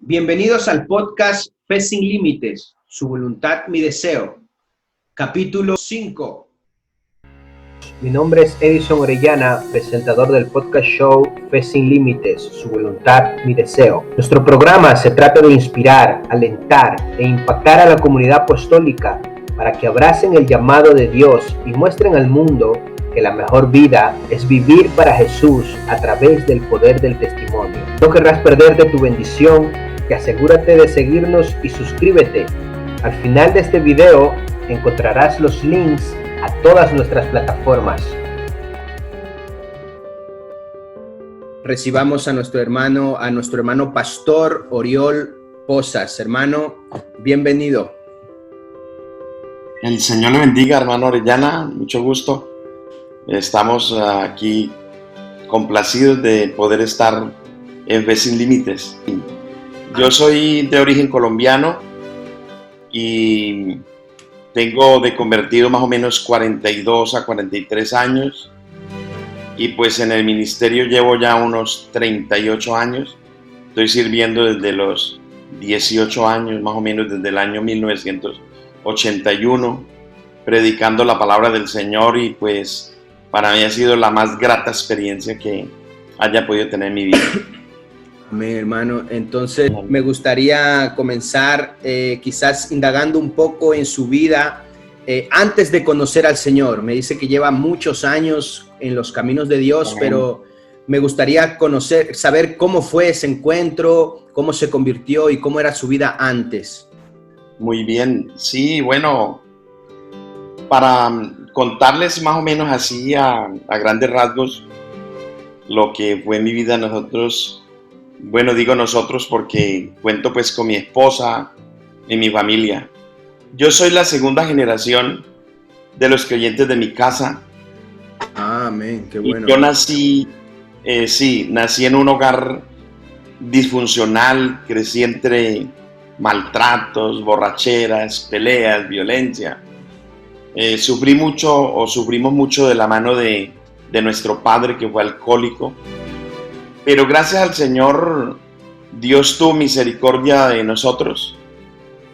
Bienvenidos al podcast Fe sin Límites, su voluntad, mi deseo. Capítulo 5. Mi nombre es Edison Orellana, presentador del podcast show Fe sin Límites, su voluntad, mi deseo. Nuestro programa se trata de inspirar, alentar e impactar a la comunidad apostólica para que abracen el llamado de Dios y muestren al mundo que la mejor vida es vivir para Jesús a través del poder del testimonio. No querrás perderte tu bendición, que asegúrate de seguirnos y suscríbete. Al final de este video encontrarás los links a todas nuestras plataformas. Recibamos a nuestro hermano Pastor Oriol Posas. Hermano, bienvenido. El Señor le bendiga, hermano Orellana, mucho gusto. Estamos aquí complacidos de poder estar en Fe sin Límites. Yo soy de origen colombiano y tengo de convertido más o menos 42 a 43 años y pues en el ministerio llevo ya unos 38 años. Estoy sirviendo desde los 18 años, más o menos desde el año 1981, predicando la palabra del Señor y pues para mí ha sido la más grata experiencia que haya podido tener en mi vida. Amén, hermano. Entonces, me gustaría comenzar quizás indagando un poco en su vida antes de conocer al Señor. Me dice que lleva muchos años en los caminos de Dios, amén, pero me gustaría saber cómo fue ese encuentro, cómo se convirtió y cómo era su vida antes. Muy bien. Sí, bueno, para contarles más o menos así a grandes rasgos lo que fue mi vida, bueno, digo nosotros porque cuento pues con mi esposa y mi familia. Yo soy la segunda generación de los creyentes de mi casa. Amén, qué bueno. Y yo nací en un hogar disfuncional, crecí entre maltratos, borracheras, peleas, violencia. Sufrimos mucho de la mano de nuestro padre, que fue alcohólico. Pero gracias al Señor, Dios tuvo misericordia de nosotros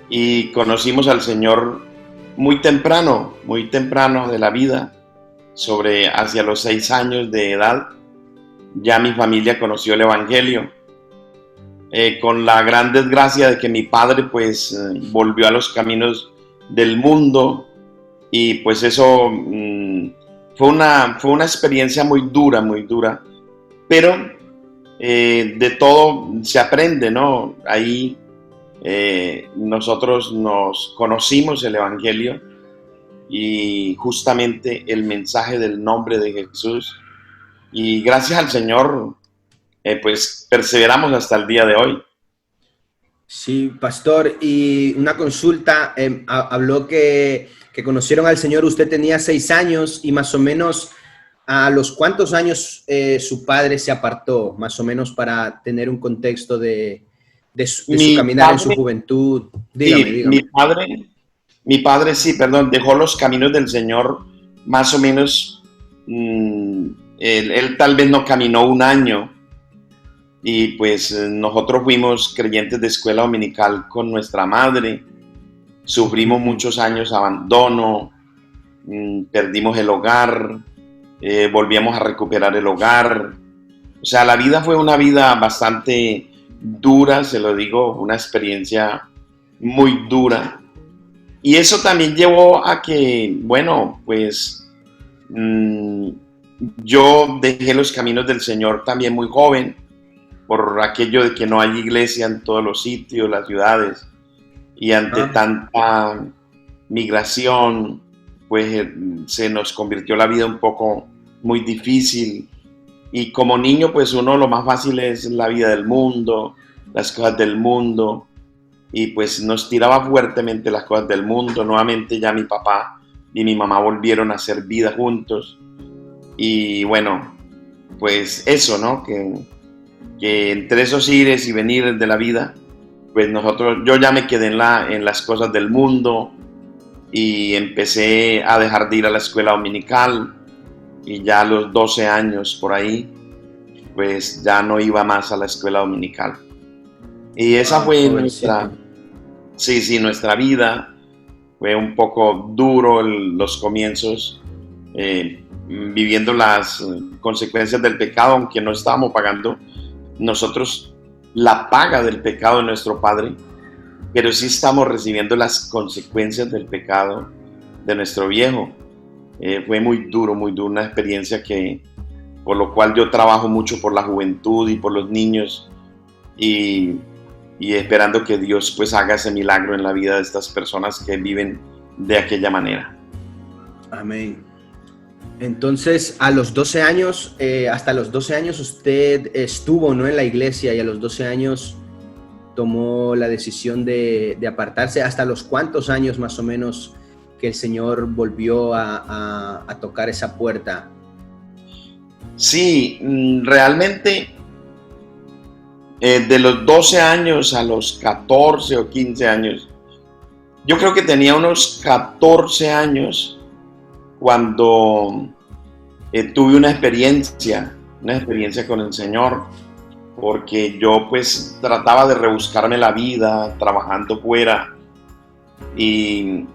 y conocimos al Señor muy temprano de la vida, hacia los 6 años de edad. Ya mi familia conoció el Evangelio, con la gran desgracia de que mi padre pues volvió a los caminos del mundo y pues eso fue una experiencia muy dura, pero de todo se aprende, ¿no? Ahí nosotros nos conocimos el Evangelio y justamente el mensaje del nombre de Jesús, y gracias al Señor pues perseveramos hasta el día de hoy. Sí, pastor, y una consulta, habló que conocieron al Señor, usted tenía 6 años y más o menos ¿a los cuántos años su padre se apartó, más o menos para tener un contexto de su caminar en su juventud? Dígame. Mi padre, dejó los caminos del Señor más o menos, él tal vez no caminó 1 año y pues nosotros fuimos creyentes de escuela dominical con nuestra madre, sufrimos muchos años abandono, perdimos el hogar, volvíamos a recuperar el hogar. O sea, la vida fue una vida bastante dura, se lo digo, una experiencia muy dura. Y eso también llevó a que, bueno, pues yo dejé los caminos del Señor también muy joven, por aquello de que no hay iglesia en todos los sitios, las ciudades, y ante tanta migración, pues se nos convirtió la vida un poco muy difícil, y como niño pues uno lo más fácil es la vida del mundo, las cosas del mundo, y pues nos tiraba fuertemente las cosas del mundo. Nuevamente ya mi papá y mi mamá volvieron a hacer vida juntos, y bueno, pues eso, ¿no? Que entre esos ires y venires de la vida, pues yo ya me quedé en las cosas del mundo y empecé a dejar de ir a la escuela dominical. Y ya a los 12 años por ahí, pues ya no iba más a la escuela dominical. Y esa fue Jovencito. nuestra vida. Fue un poco duro los comienzos, viviendo las consecuencias del pecado, aunque no estábamos pagando nosotros la paga del pecado de nuestro Padre, pero sí estamos recibiendo las consecuencias del pecado de nuestro viejo. Fue muy duro, una experiencia por lo cual yo trabajo mucho por la juventud y por los niños, y esperando que Dios pues haga ese milagro en la vida de estas personas que viven de aquella manera. Amén. Entonces, a los 12 años, hasta los 12 años usted estuvo, ¿no?, en la iglesia, y a los 12 años tomó la decisión de apartarse. ¿Hasta los cuántos años más o menos que el Señor volvió a tocar esa puerta? Sí, realmente de los 12 años a los 14 o 15 años, yo creo que tenía unos 14 años cuando tuve una experiencia con el Señor, porque yo pues trataba de rebuscarme la vida trabajando fuera, y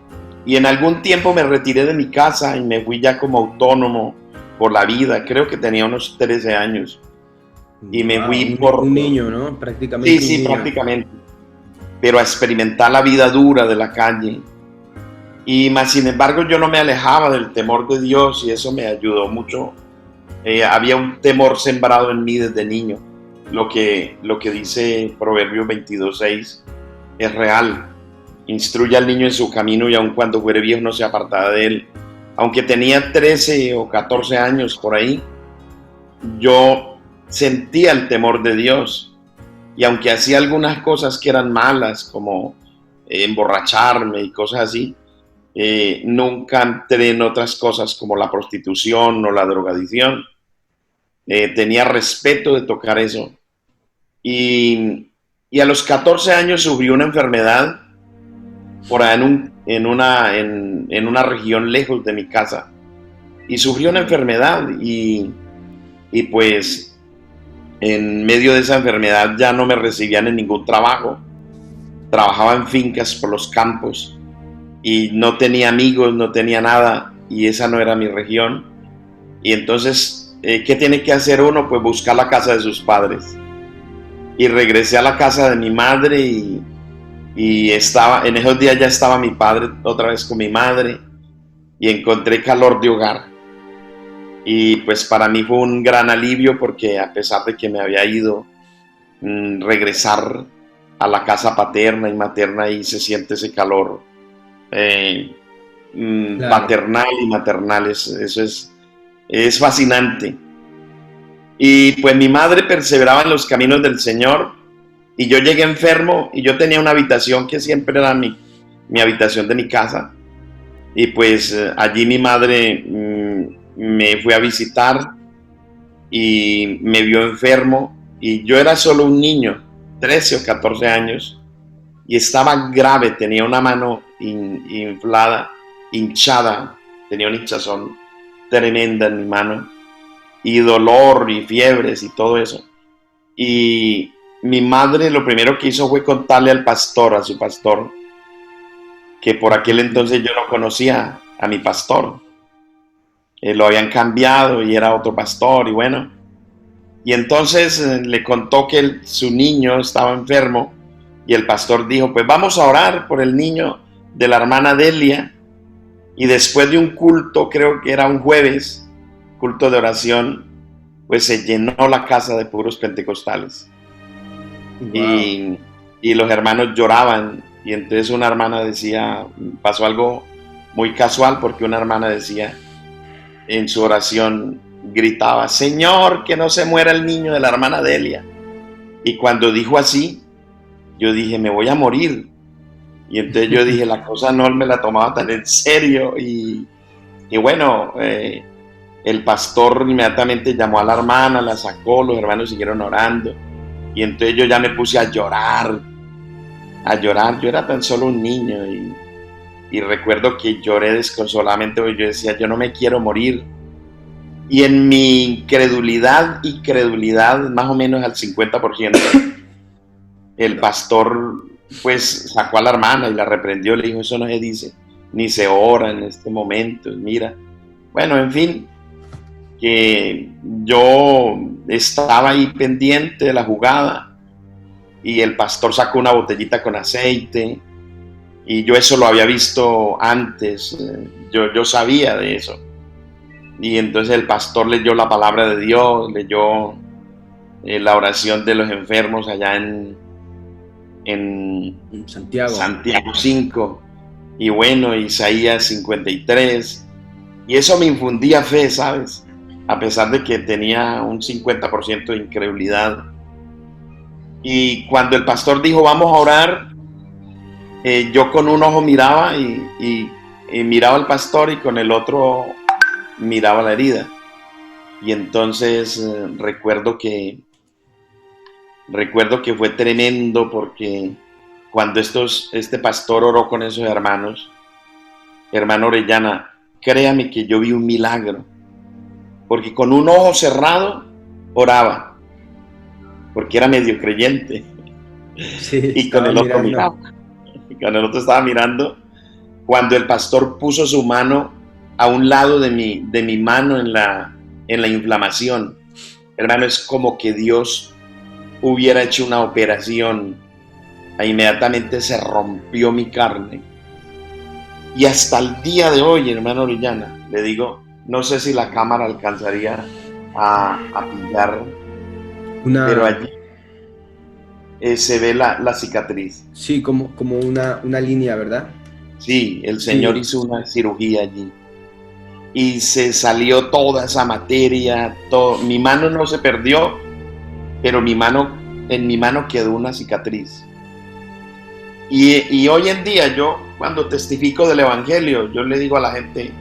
en algún tiempo me retiré de mi casa y me fui ya como autónomo por la vida. Creo que tenía unos 13 años y me fui por... Un niño, ¿no? Prácticamente. Sí, prácticamente. Pero a experimentar la vida dura de la calle. Y más sin embargo yo no me alejaba del temor de Dios, y eso me ayudó mucho. Había un temor sembrado en mí desde niño. Lo que dice Proverbios 22:6 es real. Instruye al niño en su camino, y aun cuando fuere viejo no se apartará de él. Aunque tenía 13 o 14 años por ahí, yo sentía el temor de Dios. Y aunque hacía algunas cosas que eran malas, como emborracharme y cosas así, nunca entré en otras cosas como la prostitución o la drogadicción. Tenía respeto de tocar eso. Y a los 14 años sufrí una enfermedad por ahí en una región lejos de mi casa. Y sufrí una enfermedad y pues en medio de esa enfermedad ya no me recibían en ningún trabajo. Trabajaba en fincas por los campos y no tenía amigos, no tenía nada, y esa no era mi región. Y entonces, ¿qué tiene que hacer uno? Pues buscar la casa de sus padres. Y regresé a la casa de mi madre, y estaba, en esos días ya estaba mi padre otra vez con mi madre, y encontré calor de hogar. Y pues para mí fue un gran alivio, porque a pesar de que me había ido, regresar a la casa paterna y materna, y se siente ese calor claro, paternal y maternal. Eso es fascinante. Y pues mi madre perseveraba en los caminos del Señor, y yo llegué enfermo, y yo tenía una habitación que siempre era mi habitación de mi casa, y pues allí mi madre me fue a visitar y me vio enfermo, y yo era solo un niño, 13 o 14 años, y estaba grave. Tenía una mano inflada, hinchada, tenía una hinchazón tremenda en mi mano, y dolor y fiebres y todo eso. Y mi madre lo primero que hizo fue contarle a su pastor, que por aquel entonces yo no conocía a mi pastor. Lo habían cambiado y era otro pastor, y bueno. Y entonces le contó que su niño estaba enfermo, y el pastor dijo, pues vamos a orar por el niño de la hermana Delia. Y después de un culto, creo que era un jueves, culto de oración, pues se llenó la casa de puros pentecostales. Wow. Y los hermanos lloraban, y entonces una hermana decía, pasó algo muy casual, porque una hermana decía, en su oración gritaba, Señor, que no se muera el niño de la hermana Delia. Y cuando dijo así, yo dije, me voy a morir. Y entonces yo dije, la cosa no me la tomaba tan en serio. Y bueno, el pastor inmediatamente llamó a la hermana, la sacó, los hermanos siguieron orando. Y entonces yo ya me puse a llorar. Yo era tan solo un niño, y recuerdo que lloré desconsoladamente, porque yo decía, yo no me quiero morir. Y en mi credulidad más o menos al 50%, el pastor pues sacó a la hermana y la reprendió, le dijo, eso no se dice, ni se ora en este momento, mira. Bueno, en fin, que yo estaba ahí pendiente de la jugada y el pastor sacó una botellita con aceite y yo eso lo había visto antes, yo sabía de eso. Y entonces el pastor leyó la palabra de Dios, leyó la oración de los enfermos allá en Santiago 5, y bueno, Isaías 53, y eso me infundía fe, ¿sabes? A pesar de que tenía un 50% de incredulidad. Y cuando el pastor dijo, vamos a orar, yo con un ojo miraba y miraba al pastor y con el otro miraba la herida. Y entonces recuerdo que fue tremendo porque cuando este pastor oró con esos hermanos, hermano Orellana, créame que yo vi un milagro, porque con un ojo cerrado oraba, porque era medio creyente, Sí, y con el otro miraba, y con el otro estaba mirando. Cuando el pastor puso su mano a un lado de mi mano en la inflamación, hermano, es como que Dios hubiera hecho una operación. Inmediatamente se rompió mi carne. Y hasta el día de hoy, hermano Orellana, le digo, no sé si la cámara alcanzaría a pillar, pero allí se ve la cicatriz. Sí, como una línea, ¿verdad? Sí, el Señor hizo una cirugía allí. Y se salió toda esa materia, todo. Mi mano no se perdió, pero en mi mano quedó una cicatriz. Y hoy en día yo, cuando testifico del Evangelio, yo le digo a la gente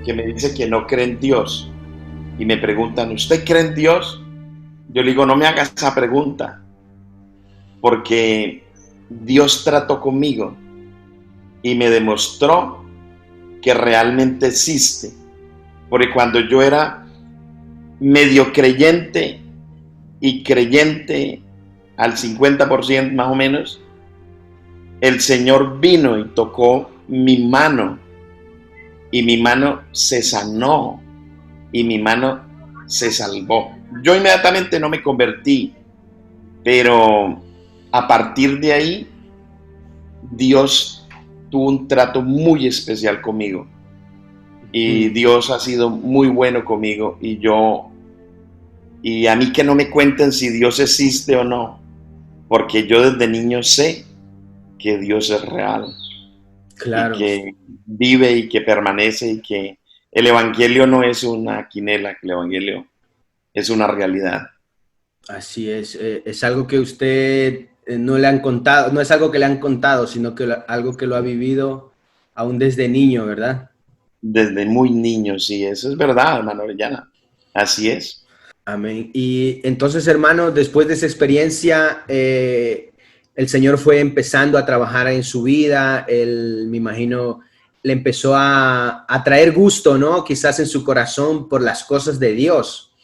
que me dice que no cree en Dios y me preguntan, ¿usted cree en Dios? Yo le digo, no me hagas esa pregunta, porque Dios trató conmigo y me demostró que realmente existe. Porque cuando yo era medio creyente y creyente al 50% más o menos, el Señor vino y tocó mi mano y mi mano se sanó y mi mano se salvó. Yo inmediatamente no me convertí, pero a partir de ahí Dios tuvo un trato muy especial conmigo y Dios ha sido muy bueno conmigo y a mí que no me cuenten si Dios existe o no, porque yo desde niño sé que Dios es real, claro, y que vive y que permanece y que el Evangelio no es una quinela, que el Evangelio es una realidad. Así es algo que usted no le han contado, no es algo que le han contado, sino que algo que lo ha vivido aún desde niño, ¿verdad? Desde muy niño, sí, eso es verdad, hermano Orellana, así es. Amén. Y entonces, hermano, después de esa experiencia, el Señor fue empezando a trabajar en su vida, él, me imagino, le empezó a traer gusto, ¿no? Quizás en su corazón por las cosas de Dios.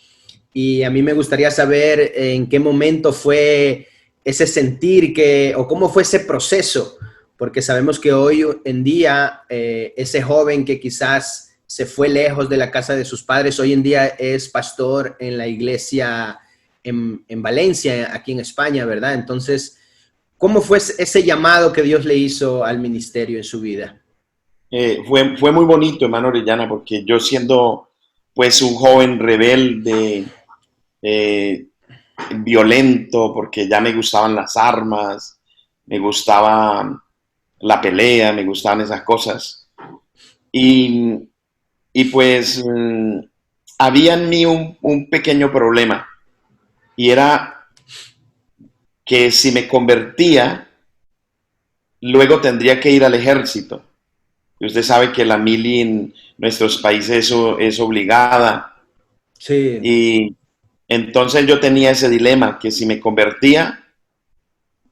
Y a mí me gustaría saber en qué momento fue ese sentir o cómo fue ese proceso, porque sabemos que hoy en día ese joven que quizás se fue lejos de la casa de sus padres, hoy en día es pastor en la iglesia en Valencia, aquí en España, ¿verdad? Entonces, ¿cómo fue ese llamado que Dios le hizo al ministerio en su vida? Fue muy bonito, hermano Orellana, porque yo siendo pues un joven rebelde, violento, porque ya me gustaban las armas, me gustaba la pelea, me gustaban esas cosas. Y pues había en mí un pequeño problema, y era que si me convertía, luego tendría que ir al ejército. Y usted sabe que la mili en nuestros países es obligada. Sí. Y entonces yo tenía ese dilema, que si me convertía,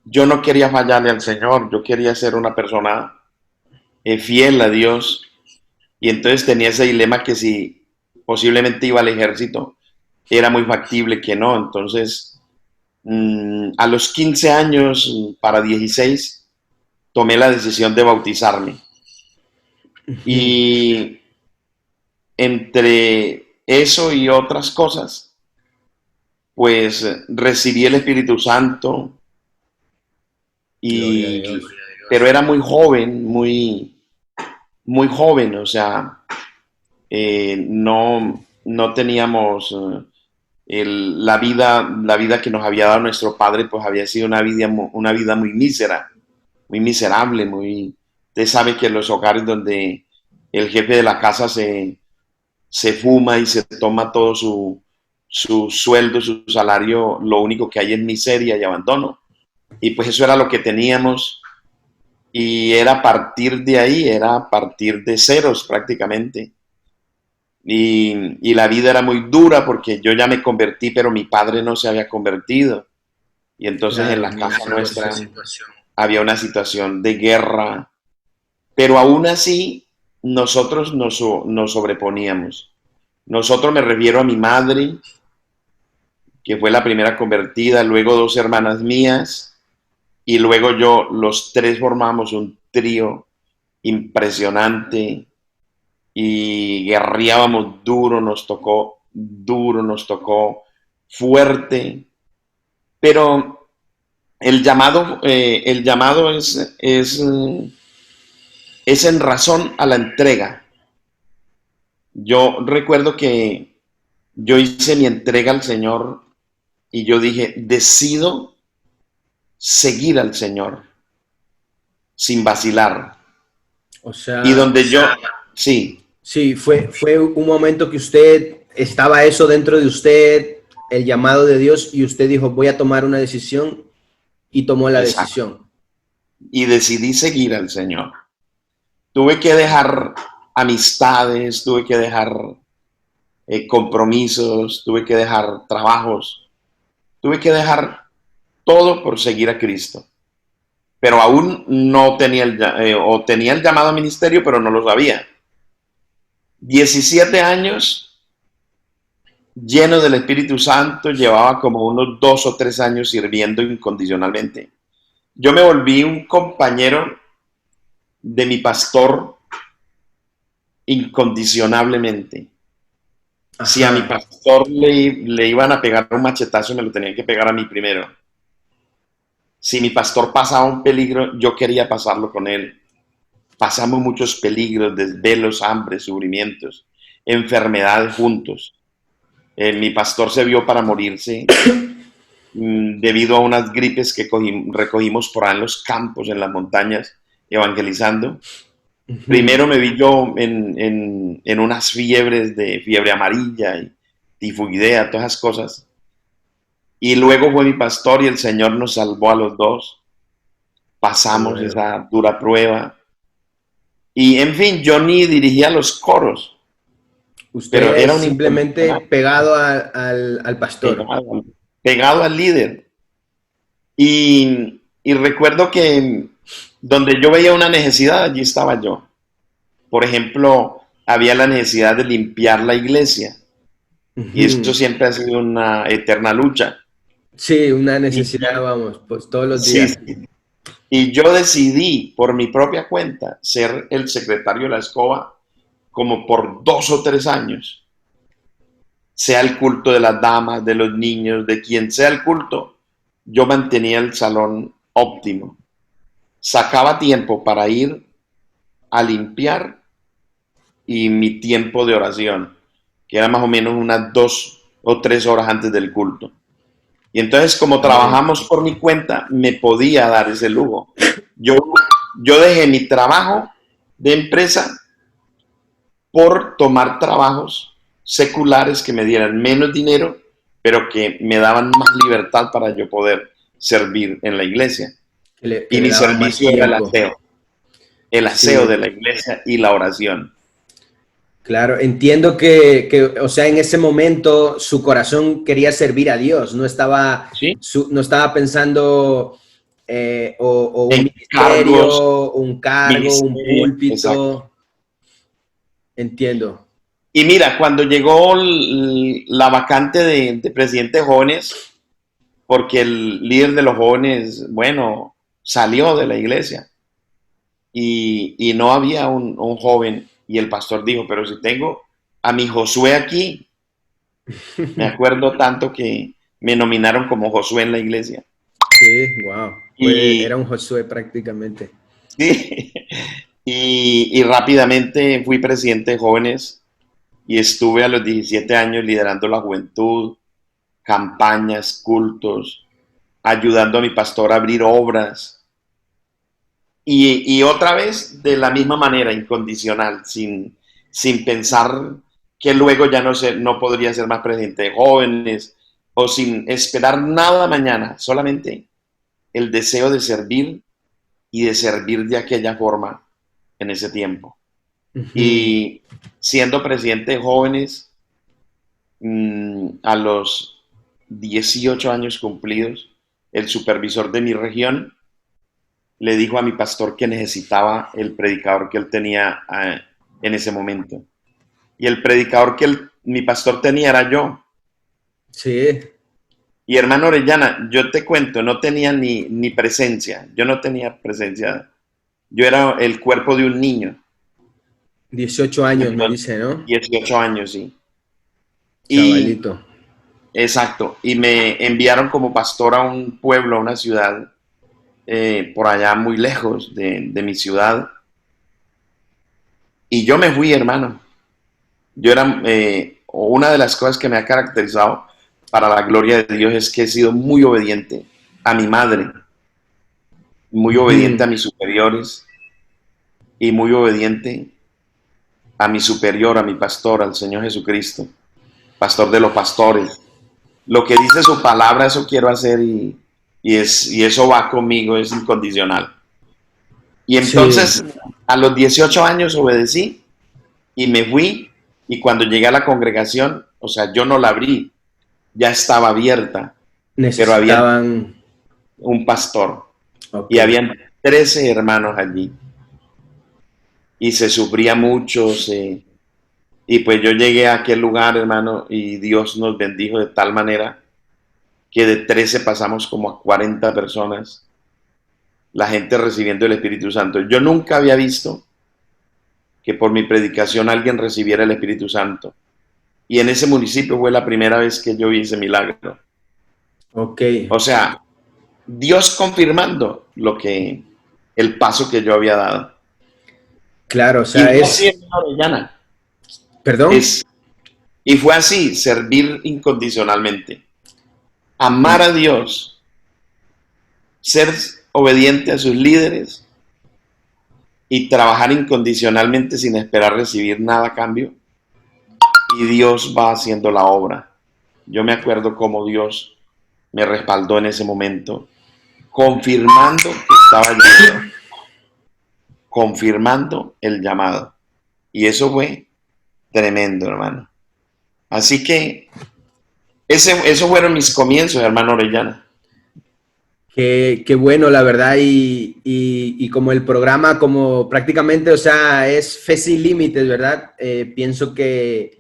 yo no quería fallarle al Señor, yo quería ser una persona fiel a Dios. Y entonces tenía ese dilema que si posiblemente iba al ejército, era muy factible que no. Entonces a los 15 años, para 16, tomé la decisión de bautizarme. Y entre eso y otras cosas, pues recibí el Espíritu Santo, pero era muy joven, muy joven, o sea, no teníamos la vida que nos había dado nuestro padre, pues había sido una vida muy mísera, muy miserable, Usted sabe que en los hogares donde el jefe de la casa se fuma y se toma todo su sueldo, su salario, lo único que hay es miseria y abandono. Y pues eso era lo que teníamos, y era a partir de ahí, era a partir de ceros prácticamente. Y la vida era muy dura porque yo ya me convertí, pero mi padre no se había convertido. Y entonces en la casa nuestra había una situación de guerra, pero aún así nosotros nos sobreponíamos. Nosotros, me refiero a mi madre, que fue la primera convertida, luego 2 hermanas mías, y luego yo. Los 3 formamos un trío impresionante y guerreábamos duro, nos tocó fuerte, pero el llamado es en razón a la entrega. Yo recuerdo que yo hice mi entrega al Señor y yo dije, decido seguir al Señor sin vacilar. O sea, y donde yo, sí. Sí, fue un momento que usted, estaba eso dentro de usted, el llamado de Dios, y usted dijo, voy a tomar una decisión, y tomó la Exacto. decisión. Y decidí seguir al Señor. Tuve que dejar amistades, tuve que dejar compromisos, tuve que dejar trabajos, tuve que dejar todo por seguir a Cristo. Pero aún no tenía tenía el llamado a ministerio, pero no lo sabía. 17 años, lleno del Espíritu Santo, llevaba como unos 2 o 3 años sirviendo incondicionalmente. Yo me volví un compañero de mi pastor incondicionalmente. Ajá. Si a mi pastor le iban a pegar un machetazo, me lo tenían que pegar a mí primero. Si mi pastor pasaba un peligro, yo quería pasarlo con él. Pasamos muchos peligros, desvelos, hambre, sufrimientos, enfermedades juntos. Mi pastor se vio para morirse debido a unas gripes que recogimos por ahí en los campos, en las montañas, evangelizando. Primero me vi yo en unas fiebres, de fiebre amarilla y tifoidea, todas esas cosas. Y luego fue mi pastor y el Señor nos salvó a los 2. Pasamos esa dura prueba. Y en fin, yo ni dirigía los coros. Usted pero era simplemente pegado al pastor. Pegado al líder. Y recuerdo que donde yo veía una necesidad, allí estaba yo. Por ejemplo, había la necesidad de limpiar la iglesia. Y esto siempre ha sido una eterna lucha. Sí, una necesidad, vamos, pues todos los días. Sí. Y yo decidí, por mi propia cuenta, ser el secretario de la escoba como por 2 o 3 años. Sea el culto de las damas, de los niños, de quien sea el culto, yo mantenía el salón óptimo. Sacaba tiempo para ir a limpiar y mi tiempo de oración, que era más o menos unas 2 o 3 horas antes del culto. Y entonces, como trabajamos por mi cuenta, me podía dar ese lujo. Yo dejé mi trabajo de empresa por tomar trabajos seculares que me dieran menos dinero, pero que me daban más libertad para yo poder servir en la iglesia. Y mi servicio era el aseo. El aseo de la iglesia y la oración. Claro, entiendo que, o sea, en ese momento su corazón quería servir a Dios, no estaba, ¿sí? No estaba pensando o un ministerio, un cargo, un púlpito. Exacto. Entiendo. Y mira, cuando llegó la vacante de presidente de jóvenes, porque el líder de los jóvenes, bueno, salió de la iglesia y no había un joven, y el pastor dijo, pero si tengo a mi Josué aquí, me acuerdo tanto que me nominaron como Josué en la iglesia. Sí, wow. Era Y un Josué prácticamente. sí, y rápidamente fui presidente de jóvenes y estuve a los 17 años liderando la juventud, campañas, cultos, ayudando a mi pastor a abrir obras. Y otra vez, de la misma manera, incondicional, sin pensar que luego ya no podría ser más presidente de jóvenes o sin esperar nada mañana, solamente el deseo de servir y de servir de aquella forma en ese tiempo. Y siendo presidente de jóvenes, a los 18 años cumplidos, el supervisor de mi región le dijo a mi pastor que necesitaba el predicador que él tenía en ese momento. Y el predicador que mi pastor tenía era yo. Sí. Y hermano Orellana, yo te cuento, no tenía ni presencia. Yo no tenía presencia. Yo era el cuerpo de un niño. 18 años me Entonces, dice, ¿no? 18 años, sí. Y Chavalito. exacto. Y me enviaron como pastor a un pueblo, a una ciudad, por allá muy lejos de mi ciudad. Y yo me fui, hermano. Yo era, una de las cosas que me ha caracterizado para la gloria de Dios es que he sido muy obediente a mi madre, muy obediente a mis superiores y muy obediente a mi superior, a mi pastor, al Señor Jesucristo, pastor de los pastores. Lo que dice su palabra, eso quiero hacer y eso va conmigo, es incondicional. Y entonces, Sí. a los 18 años obedecí y me fui, y cuando llegué a la congregación, o sea, yo no la abrí, ya estaba abierta, pero había Necesitaban. un pastor Ok. y habían 13 hermanos allí y se sufría mucho, y pues yo llegué a aquel lugar, hermano, y Dios nos bendijo de tal manera que de 13 pasamos como a 40 personas, la gente recibiendo el Espíritu Santo. Yo nunca había visto que por mi predicación alguien recibiera el Espíritu Santo. Y en ese municipio fue la primera vez que yo vi ese milagro. Ok. O sea, Dios confirmando el paso que yo había dado. Claro, o Y sea, fue así, es. hermano Orellana. ¿Perdón? Y fue así, servir incondicionalmente. Amar a Dios, ser obediente a sus líderes y trabajar incondicionalmente sin esperar recibir nada a cambio. Y Dios va haciendo la obra. Yo me acuerdo cómo Dios me respaldó en ese momento, confirmando que estaba llamado, confirmando el llamado. Y eso fue tremendo, hermano. Así que esos fueron mis comienzos, hermano Orellana. Qué bueno, la verdad, y como el programa, como prácticamente, o sea, es fe sin límites, ¿verdad? Pienso que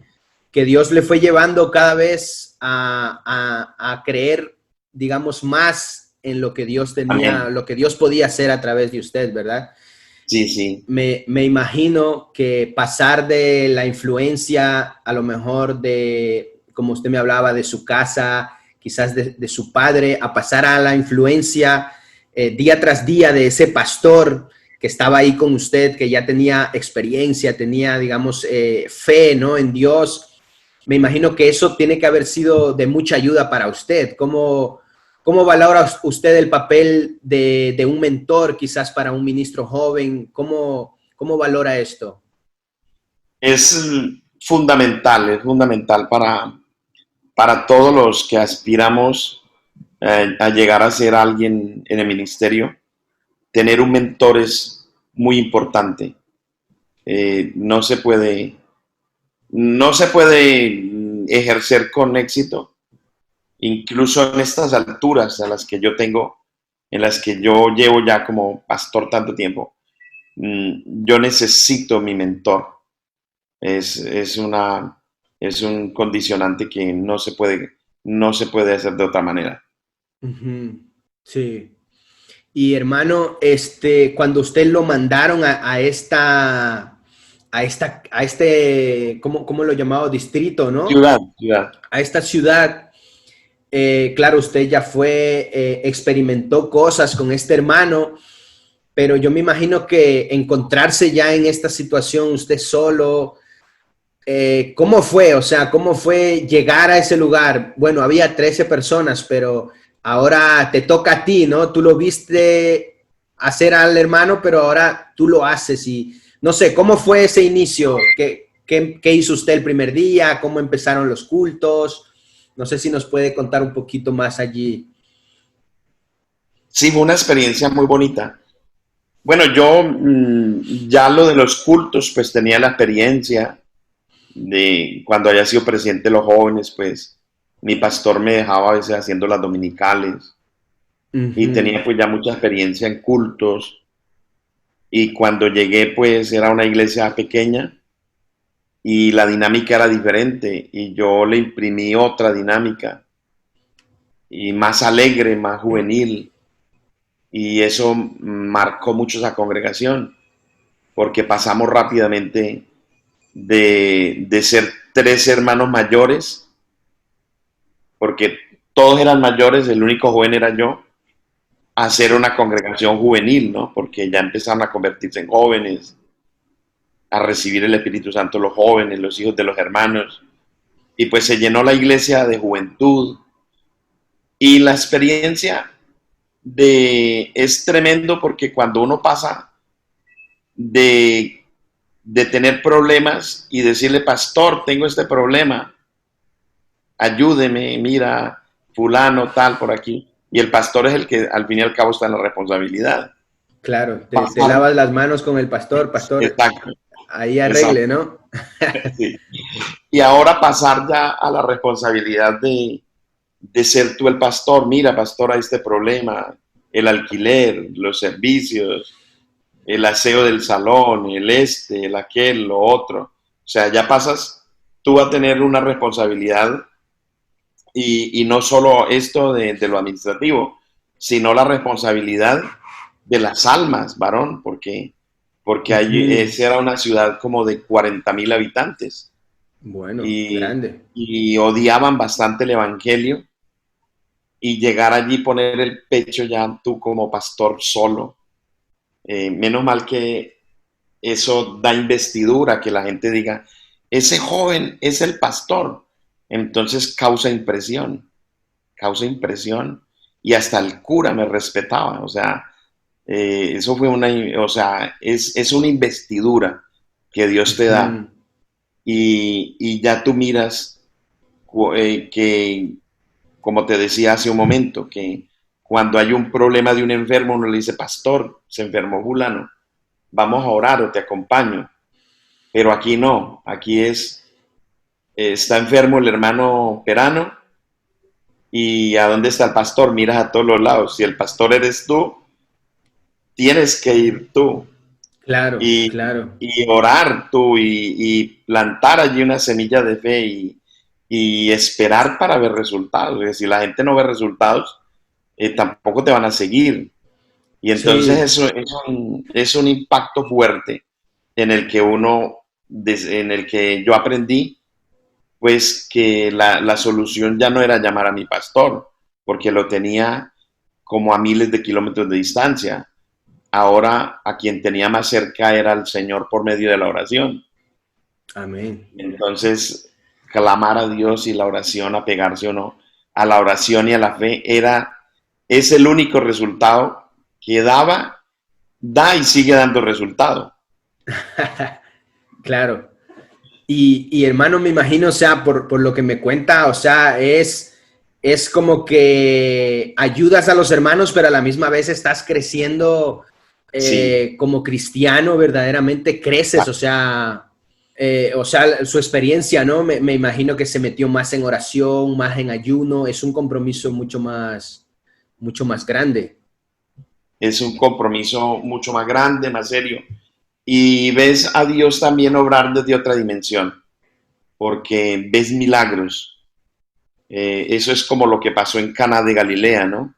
Dios le fue llevando cada vez a creer, digamos, más en lo que Dios tenía, Amén. lo que Dios podía hacer a través de usted, ¿verdad? Sí, sí. Me imagino que pasar de la influencia, a lo mejor de, como usted me hablaba, de su casa, quizás de su padre, a pasar a la influencia día tras día de ese pastor que estaba ahí con usted, que ya tenía experiencia, tenía, digamos, fe, ¿no? En Dios. Me imagino que eso tiene que haber sido de mucha ayuda para usted. ¿Cómo valora usted el papel de un mentor quizás para un ministro joven? ¿Cómo valora esto? Es fundamental para todos los que aspiramos a llegar a ser alguien en el ministerio. Tener un mentor es muy importante. No se puede ejercer con éxito, incluso en estas alturas a las que yo tengo, en las que yo llevo ya como pastor tanto tiempo. Yo necesito mi mentor. Es un condicionante que no se puede hacer de otra manera. Ujú. Sí. Y hermano, cuando usted lo mandaron a este, ¿cómo lo llamaba? Distrito, ¿no? Ciudad, ciudad. A esta ciudad, claro, usted ya fue, experimentó cosas con este hermano, pero yo me imagino que encontrarse ya en esta situación usted solo, ¿cómo fue? O sea, ¿cómo fue llegar a ese lugar? Bueno, había 13 personas, pero ahora te toca a ti, ¿no? Tú lo viste hacer al hermano, pero ahora tú lo haces y no sé, ¿cómo fue ese inicio? ¿Qué hizo usted el primer día? ¿Cómo empezaron los cultos? No sé si nos puede contar un poquito más allí. Sí, fue una experiencia muy bonita. Bueno, yo ya lo de los cultos, pues tenía la experiencia de cuando había sido presidente de los jóvenes, pues mi pastor me dejaba a veces haciendo las dominicales y Ujú. tenía pues ya mucha experiencia en cultos y cuando llegué pues era una iglesia pequeña y la dinámica era diferente y yo le imprimí otra dinámica y más alegre, más juvenil y eso marcó mucho esa congregación porque pasamos rápidamente de ser tres hermanos mayores, porque todos eran mayores, el único joven era yo, a ser una congregación juvenil, ¿no? Porque ya empezaron a convertirse en jóvenes, a recibir el Espíritu Santo los jóvenes, los hijos de los hermanos, y pues se llenó la iglesia de juventud, y la experiencia es tremendo porque cuando uno pasa de, de tener problemas y decirle, pastor, tengo este problema, ayúdeme, mira, fulano, tal, por aquí. Y el pastor es el que al fin y al cabo está en la responsabilidad. Claro, te Pasar, lavas las manos con el pastor, pastor, exacto, ahí exacto. arregle, ¿no? Sí. Y ahora pasar ya a la responsabilidad de ser tú el pastor. Mira, pastor, hay este problema, el alquiler, los servicios, el aseo del salón, el aquel, lo otro. O sea, ya pasas tú a tener una responsabilidad y no solo esto de lo administrativo, sino la responsabilidad de las almas, varón, porque Ujú. esa era una ciudad como de 40,000 habitantes Bueno, y, grande. y odiaban bastante el Evangelio y llegar allí y poner el pecho ya tú como pastor solo. Menos mal que eso da investidura, que la gente diga, ese joven es el pastor. Entonces causa impresión y hasta el cura me respetaba, o sea, eso fue o sea, es una investidura que Dios te da Ujú. y ya tú miras que, como te decía hace un momento, que cuando hay un problema de un enfermo, uno le dice, pastor, se enfermó fulano, vamos a orar o te acompaño, pero aquí no, aquí está enfermo el hermano Perano, ¿y a dónde está el pastor? Miras a todos los lados. Si el pastor eres tú, tienes que ir tú Claro, y, claro. y orar tú y plantar allí una semilla de fe y esperar para ver resultados. Porque si la gente no ve resultados, tampoco te van a seguir. Y entonces Sí, eso es un impacto fuerte en el que en el que yo aprendí pues que la solución ya no era llamar a mi pastor, porque lo tenía como a miles de kilómetros de distancia. Ahora a quien tenía más cerca era el Señor por medio de la oración. amén. Entonces, clamar a Dios y la oración, apegarse o no a la oración y a la fe, es el único resultado que da y sigue dando resultado. Claro. Y hermano, me imagino, o sea, por lo que me cuenta, o sea, es como que ayudas a los hermanos, pero a la misma vez estás creciendo Sí, como cristiano, verdaderamente creces, o sea, su experiencia, ¿no? Me imagino que se metió más en oración, más en ayuno, es un compromiso mucho más grande. es un compromiso mucho más grande, más serio. Y ves a Dios también obrar desde otra dimensión, porque ves milagros. Eso es como lo que pasó en Caná de Galilea, ¿no?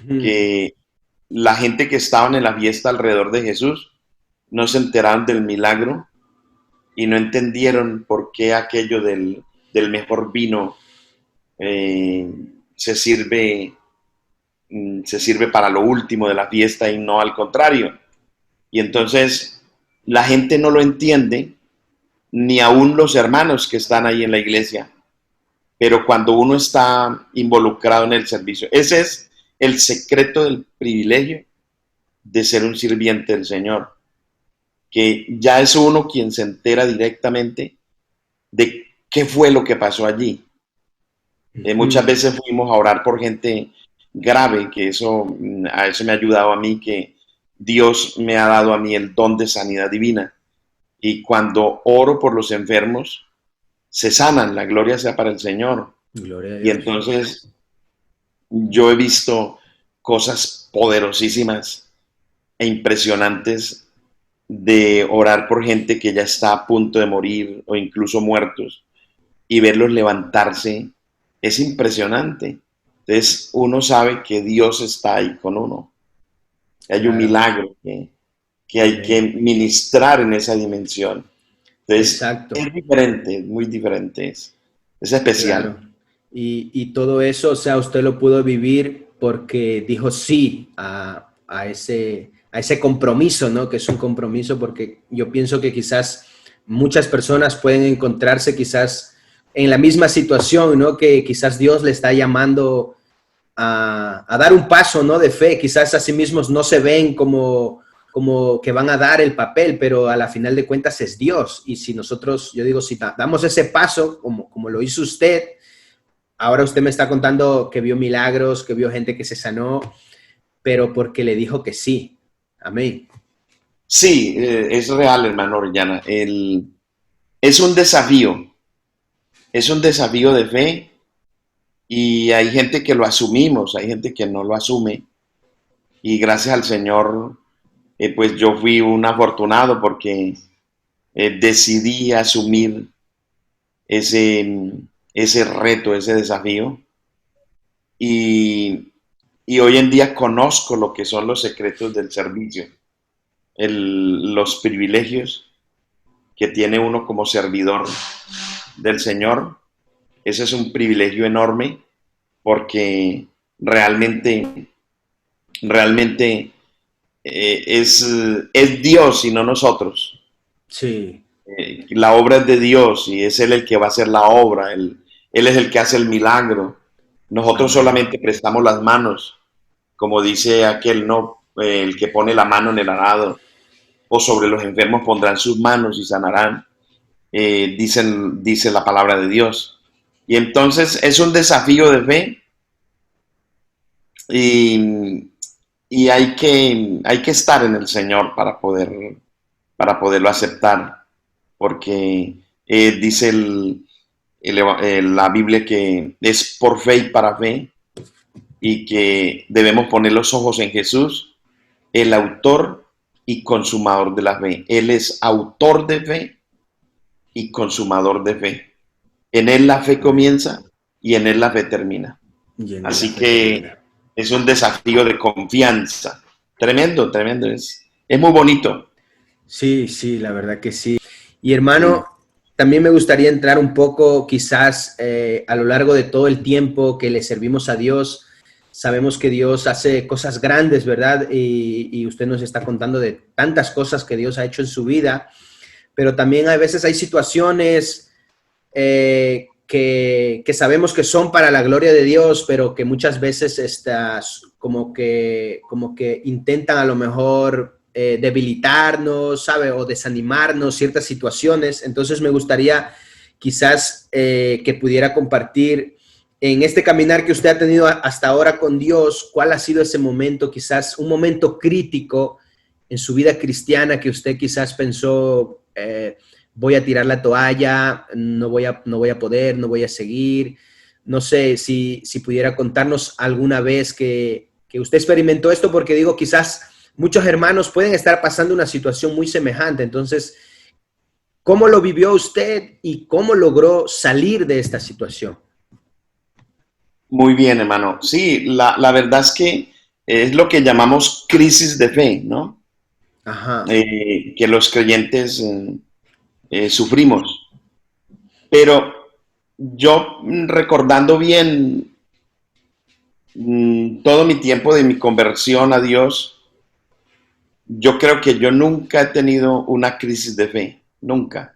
Que la gente que estaban en la fiesta alrededor de Jesús no se enteraron del milagro y no entendieron por qué aquello del mejor vino eh, se sirve para lo último de la fiesta y no al contrario. Y entonces la gente no lo entiende, ni aún los hermanos que están ahí en la iglesia. Pero cuando uno está involucrado en el servicio, ese es el secreto del privilegio de ser un sirviente del Señor, que ya es uno quien se entera directamente de qué fue lo que pasó allí. Muchas veces fuimos a orar por gente grave, que a eso me ha ayudado a mí, que Dios me ha dado a mí el don de sanidad divina. Y cuando oro por los enfermos, se sanan, la gloria sea para el Señor. Gloria a Dios. Y entonces yo he visto cosas poderosísimas e impresionantes de orar por gente que ya está a punto de morir o incluso muertos y verlos levantarse es impresionante. Entonces uno sabe que Dios está ahí con uno. Hay un milagro que hay que ministrar en esa dimensión. Entonces, exacto, es diferente, muy diferente, es especial. claro. Y todo eso, o sea, usted lo pudo vivir porque dijo sí a ese compromiso, ¿no? Que es un compromiso, porque yo pienso que quizás muchas personas pueden encontrarse quizás en la misma situación, ¿no? Que quizás Dios le está llamando a dar un paso, ¿no? De fe, quizás a sí mismos no se ven como que van a dar el papel, pero a la final de cuentas es Dios. Y si nosotros, yo digo, si damos ese paso, como lo hizo usted, ahora usted me está contando que vio milagros, que vio gente que se sanó, pero porque le dijo que sí. Amén. Sí, es real, hermano Orellana. Es un desafío de fe y hay gente que lo asumimos, hay gente que no lo asume y gracias al Señor, pues yo fui un afortunado porque decidí asumir ese reto, ese desafío y hoy en día conozco lo que son los secretos del servicio, los privilegios que tiene uno como servidor del Señor. Ese es un privilegio enorme porque realmente es Dios y no nosotros. Sí. La obra es de Dios y es Él el que va a hacer la obra. Él es el que hace el milagro. Nosotros solamente prestamos las manos, como dice aquel, ¿no? El que pone la mano en el arado o sobre los enfermos pondrán sus manos y sanarán. Dice la palabra de Dios. Y entonces es un desafío de fe y hay que estar en el Señor para poderlo aceptar, porque dice la Biblia que es por fe y para fe y que debemos poner los ojos en Jesús, el autor y consumador de la fe. Él es autor de fe y consumador de fe. En Él la fe comienza y en Él la fe termina. Así que es un desafío de confianza. Tremendo, tremendo. Es muy bonito. Sí, sí, la verdad que sí. Y hermano, también me gustaría entrar un poco, quizás a lo largo de todo el tiempo que le servimos a Dios, sabemos que Dios hace cosas grandes, ¿verdad? Y usted nos está contando de tantas cosas que Dios ha hecho en su vida, pero también a veces hay situaciones que sabemos que son para la gloria de Dios, pero que muchas veces como que intentan a lo mejor debilitarnos, ¿sabe? O desanimarnos ciertas situaciones. Entonces me gustaría quizás que pudiera compartir en este caminar que usted ha tenido hasta ahora con Dios, ¿cuál ha sido ese momento, quizás un momento crítico en su vida cristiana que usted quizás pensó, voy a tirar la toalla, no voy a poder, no voy a seguir? No sé si pudiera contarnos alguna vez que usted experimentó esto, porque digo, quizás muchos hermanos pueden estar pasando una situación muy semejante. Entonces, ¿cómo lo vivió usted y cómo logró salir de esta situación? Muy bien, hermano. Sí, la verdad es que es lo que llamamos crisis de fe, ¿no? Ajá. Que los creyentes sufrimos. Pero yo recordando bien todo mi tiempo de mi conversión a Dios, yo creo que yo nunca he tenido una crisis de fe, nunca.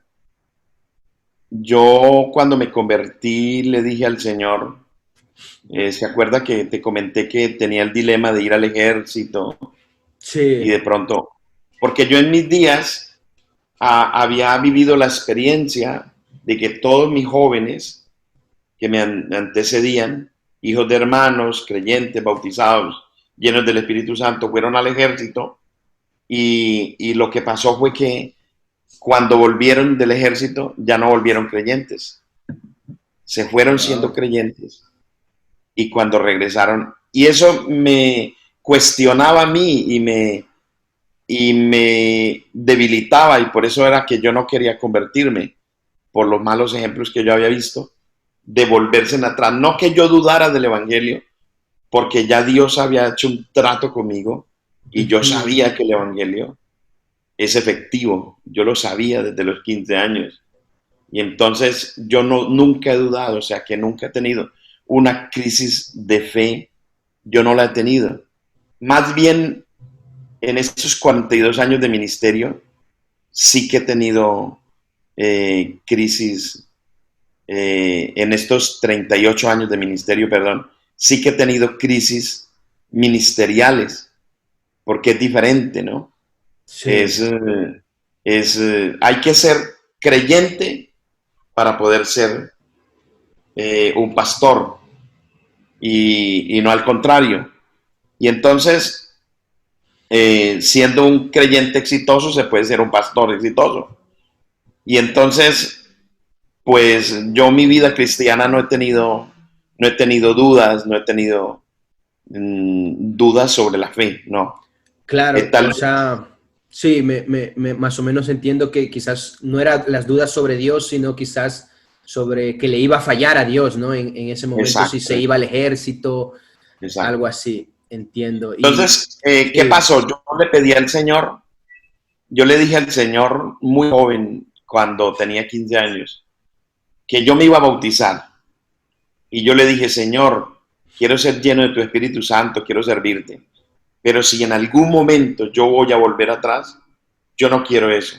Yo cuando me convertí le dije al Señor, ¿se acuerda que te comenté que tenía el dilema de ir al ejército y Sí. de pronto, porque yo en mis días había vivido la experiencia de que todos mis jóvenes que me antecedían, hijos de hermanos, creyentes, bautizados, llenos del Espíritu Santo, fueron al ejército y lo que pasó fue que cuando volvieron del ejército ya no volvieron creyentes, se fueron siendo Wow. creyentes y cuando regresaron, y eso me cuestionaba a mí y me debilitaba y por eso era que yo no quería convertirme por los malos ejemplos que yo había visto, de volverse en atrás. No que yo dudara del Evangelio, porque ya Dios había hecho un trato conmigo y yo Ujú. sabía que el Evangelio es efectivo. Yo lo sabía desde los 15 años. Y entonces yo no, nunca he dudado, o sea que nunca he tenido una crisis de fe, yo no la he tenido. Más bien en estos 42 años de ministerio, sí que he tenido crisis en estos 38 años de ministerio, perdón, sí que he tenido crisis ministeriales, porque es diferente, ¿no? Es, Sí. eh, hay que ser creyente para poder ser un pastor y no al contrario. Y entonces, siendo un creyente exitoso, se puede ser un pastor exitoso. Y entonces, pues yo mi vida cristiana no he tenido dudas, no he tenido dudas sobre la fe, no. Claro, Tal o vez, sea, sí, más o menos entiendo que quizás no eran las dudas sobre Dios, sino quizás sobre que le iba a fallar a Dios, ¿no? En ese momento, si exacto, se iba al ejército, algo exacto. así, entiendo. Y Entonces, ¿qué sí, pasó? Yo le pedí al Señor, yo le dije al Señor muy joven, cuando tenía 15 años, que yo me iba a bautizar. Y yo le dije, Señor, quiero ser lleno de tu Espíritu Santo, quiero servirte. Pero si en algún momento yo voy a volver atrás, yo no quiero eso.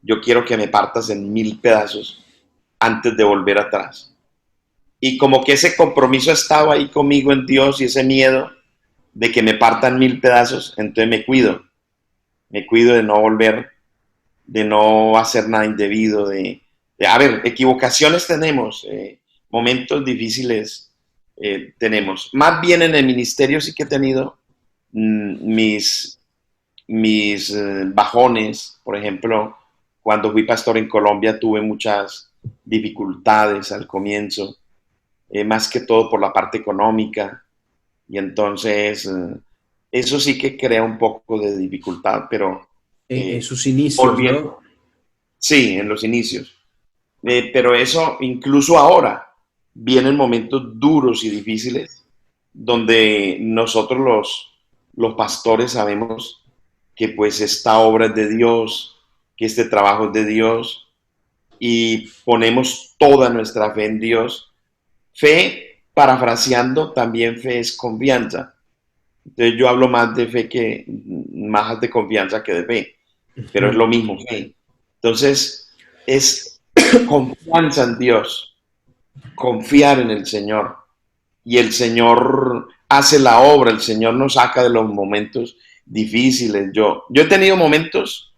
Yo quiero que me partas en 1000 pedazos antes de volver atrás. Y como que ese compromiso estaba ahí conmigo en Dios y ese miedo de que me partan 1000 pedazos, entonces me cuido de no volver, de no hacer nada indebido, a ver, equivocaciones tenemos, momentos difíciles tenemos. Más bien en el ministerio sí que he tenido mis bajones. Por ejemplo, cuando fui pastor en Colombia tuve muchas dificultades al comienzo, más que todo por la parte económica, y entonces eso sí que crea un poco de dificultad, pero en eh, sus inicios, volviendo, ¿no? sí, en los inicios. Pero eso, incluso ahora, vienen momentos duros y difíciles donde nosotros los pastores sabemos que pues esta obra es de Dios, que este trabajo es de Dios y ponemos toda nuestra fe en Dios. Fe, parafraseando, también fe es confianza. Entonces yo hablo más de fe que, más de confianza que de fe, pero es lo Ujú. mismo fe. Entonces es confianza en Dios, confiar en el Señor. Y el Señor hace la obra, el Señor nos saca de los momentos difíciles. Yo he tenido momentos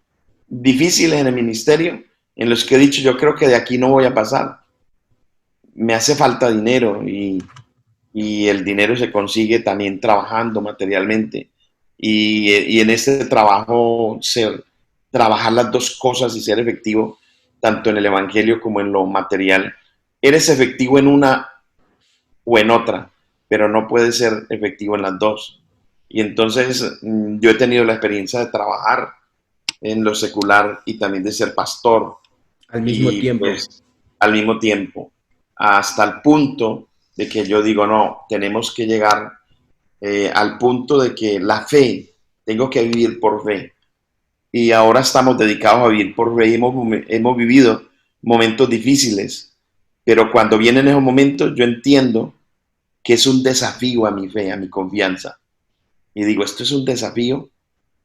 difíciles en el ministerio en los que he dicho, yo creo que de aquí no voy a pasar. Me hace falta dinero y el dinero se consigue también trabajando materialmente. Y en este trabajo, trabajar las dos cosas y ser efectivo, tanto en el Evangelio como en lo material. Eres efectivo en una o en otra, pero no puedes ser efectivo en las dos. Y entonces yo he tenido la experiencia de trabajar en lo secular y también de ser pastor Al mismo y tiempo. pues al mismo tiempo, hasta el punto de que yo digo, no, tenemos que llegar al punto de que la fe, tengo que vivir por fe. Y ahora estamos dedicados a vivir por fe. Hemos vivido momentos difíciles, pero cuando vienen esos momentos yo entiendo que es un desafío a mi fe, a mi confianza. Y digo, esto es un desafío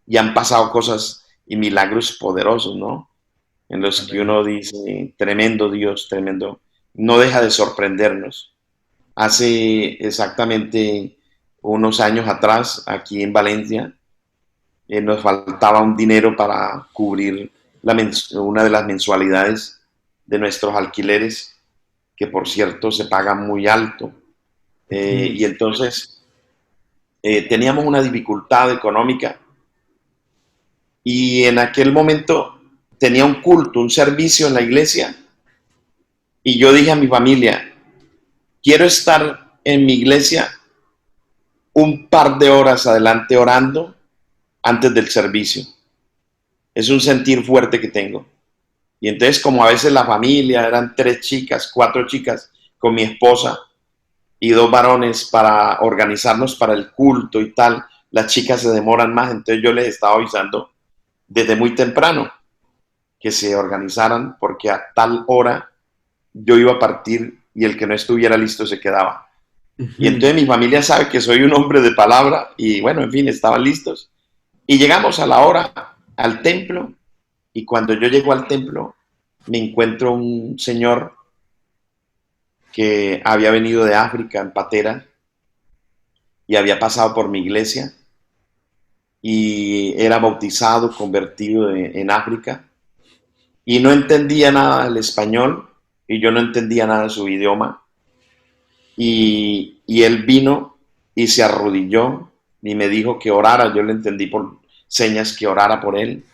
y han pasado cosas y milagros poderosos, ¿no? En los que uno dice, tremendo Dios, tremendo. No deja de sorprendernos. Hace exactamente unos años atrás, aquí en Valencia, nos faltaba un dinero para cubrir una de las mensualidades de nuestros alquileres, que por cierto se pagan muy alto. Y entonces teníamos una dificultad económica y en aquel momento tenía un culto, un servicio en la iglesia y yo dije a mi familia, quiero estar en mi iglesia un par de horas adelante orando antes del servicio. Es un sentir fuerte que tengo. Y entonces, como a veces la familia, eran 3 chicas, 4 chicas con mi esposa y 2 varones para organizarnos para el culto y tal, las chicas se demoran más, entonces yo les estaba avisando desde muy temprano que se organizaran porque a tal hora yo iba a partir y el que no estuviera listo se quedaba. Y entonces mi familia sabe que soy un hombre de palabra y bueno, en fin, estaban listos. Y llegamos a la hora al templo y cuando yo llego al templo me encuentro un señor que había venido de África en patera y había pasado por mi iglesia y era bautizado, convertido en África y no entendía nada del español y yo no entendía nada de su idioma y él vino y se arrodilló y me dijo que orara, yo le entendí por señas que orara por él,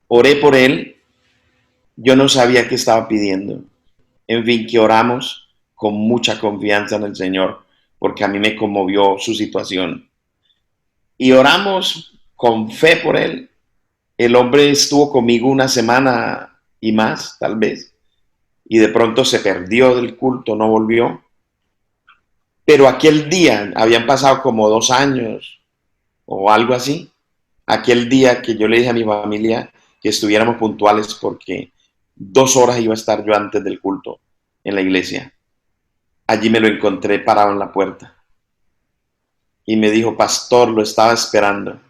oré por él, yo no sabía qué estaba pidiendo, en fin, que oramos con mucha confianza en el Señor, porque a mí me conmovió su situación. Y oramos con fe por él. El hombre estuvo conmigo una semana y más, tal vez, y de pronto se perdió del culto, no volvió. Pero aquel día, habían pasado como 2 años o algo así, aquel día que yo le dije a mi familia que estuviéramos puntuales porque 2 horas iba a estar yo antes del culto en la iglesia. Allí me lo encontré parado en la puerta y me dijo, pastor, lo estaba esperando.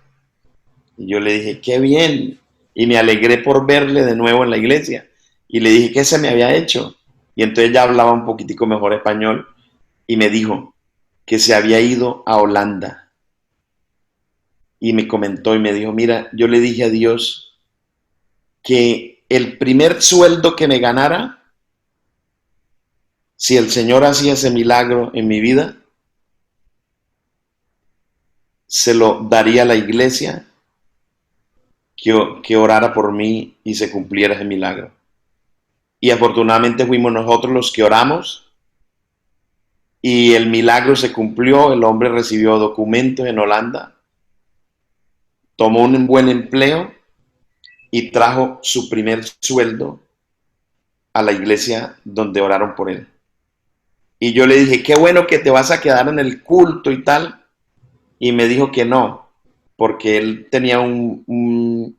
Y yo le dije, qué bien. Y me alegré por verle de nuevo en la iglesia. Y le dije, ¿qué se me había hecho? Y entonces ya hablaba un poquitico mejor español y me dijo que se había ido a Holanda. Y me comentó y me dijo, mira, yo le dije a Dios que el primer sueldo que me ganara, si el Señor hacía ese milagro en mi vida, se lo daría a la iglesia que orara por mí y se cumpliera ese milagro. Y afortunadamente fuimos nosotros los que oramos y el milagro se cumplió, el hombre recibió documentos en Holanda, tomó un buen empleo y trajo su primer sueldo a la iglesia donde oraron por él. Y yo le dije, qué bueno que te vas a quedar en el culto y tal. Y me dijo que no, porque él tenía un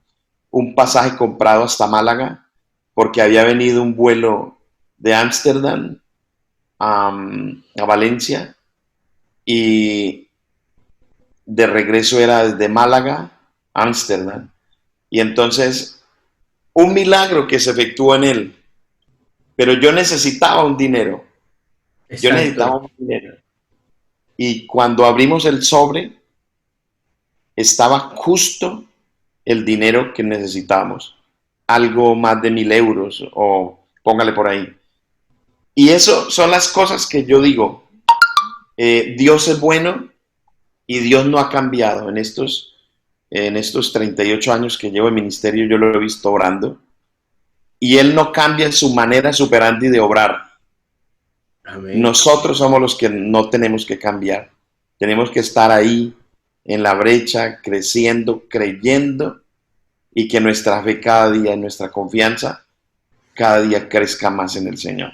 pasaje comprado hasta Málaga, porque había venido un vuelo de Ámsterdam a Valencia y de regreso era desde Málaga a Ámsterdam. Y entonces, un milagro que se efectuó en él, pero yo necesitaba un dinero. Exacto. Yo necesitaba un dinero. Y cuando abrimos el sobre, estaba justo el dinero que necesitábamos. Algo más de 1.000 euros o póngale por ahí. Y eso son las cosas que yo digo. Dios es bueno y Dios no ha cambiado. En estos 38 años que llevo en ministerio, yo lo he visto obrando. Y Él no cambia en su manera superandi de obrar. Amén. Nosotros somos los que no tenemos que cambiar. Tenemos que estar ahí en la brecha, creciendo, creyendo y que nuestra fe cada día, nuestra confianza, cada día crezca más en el Señor.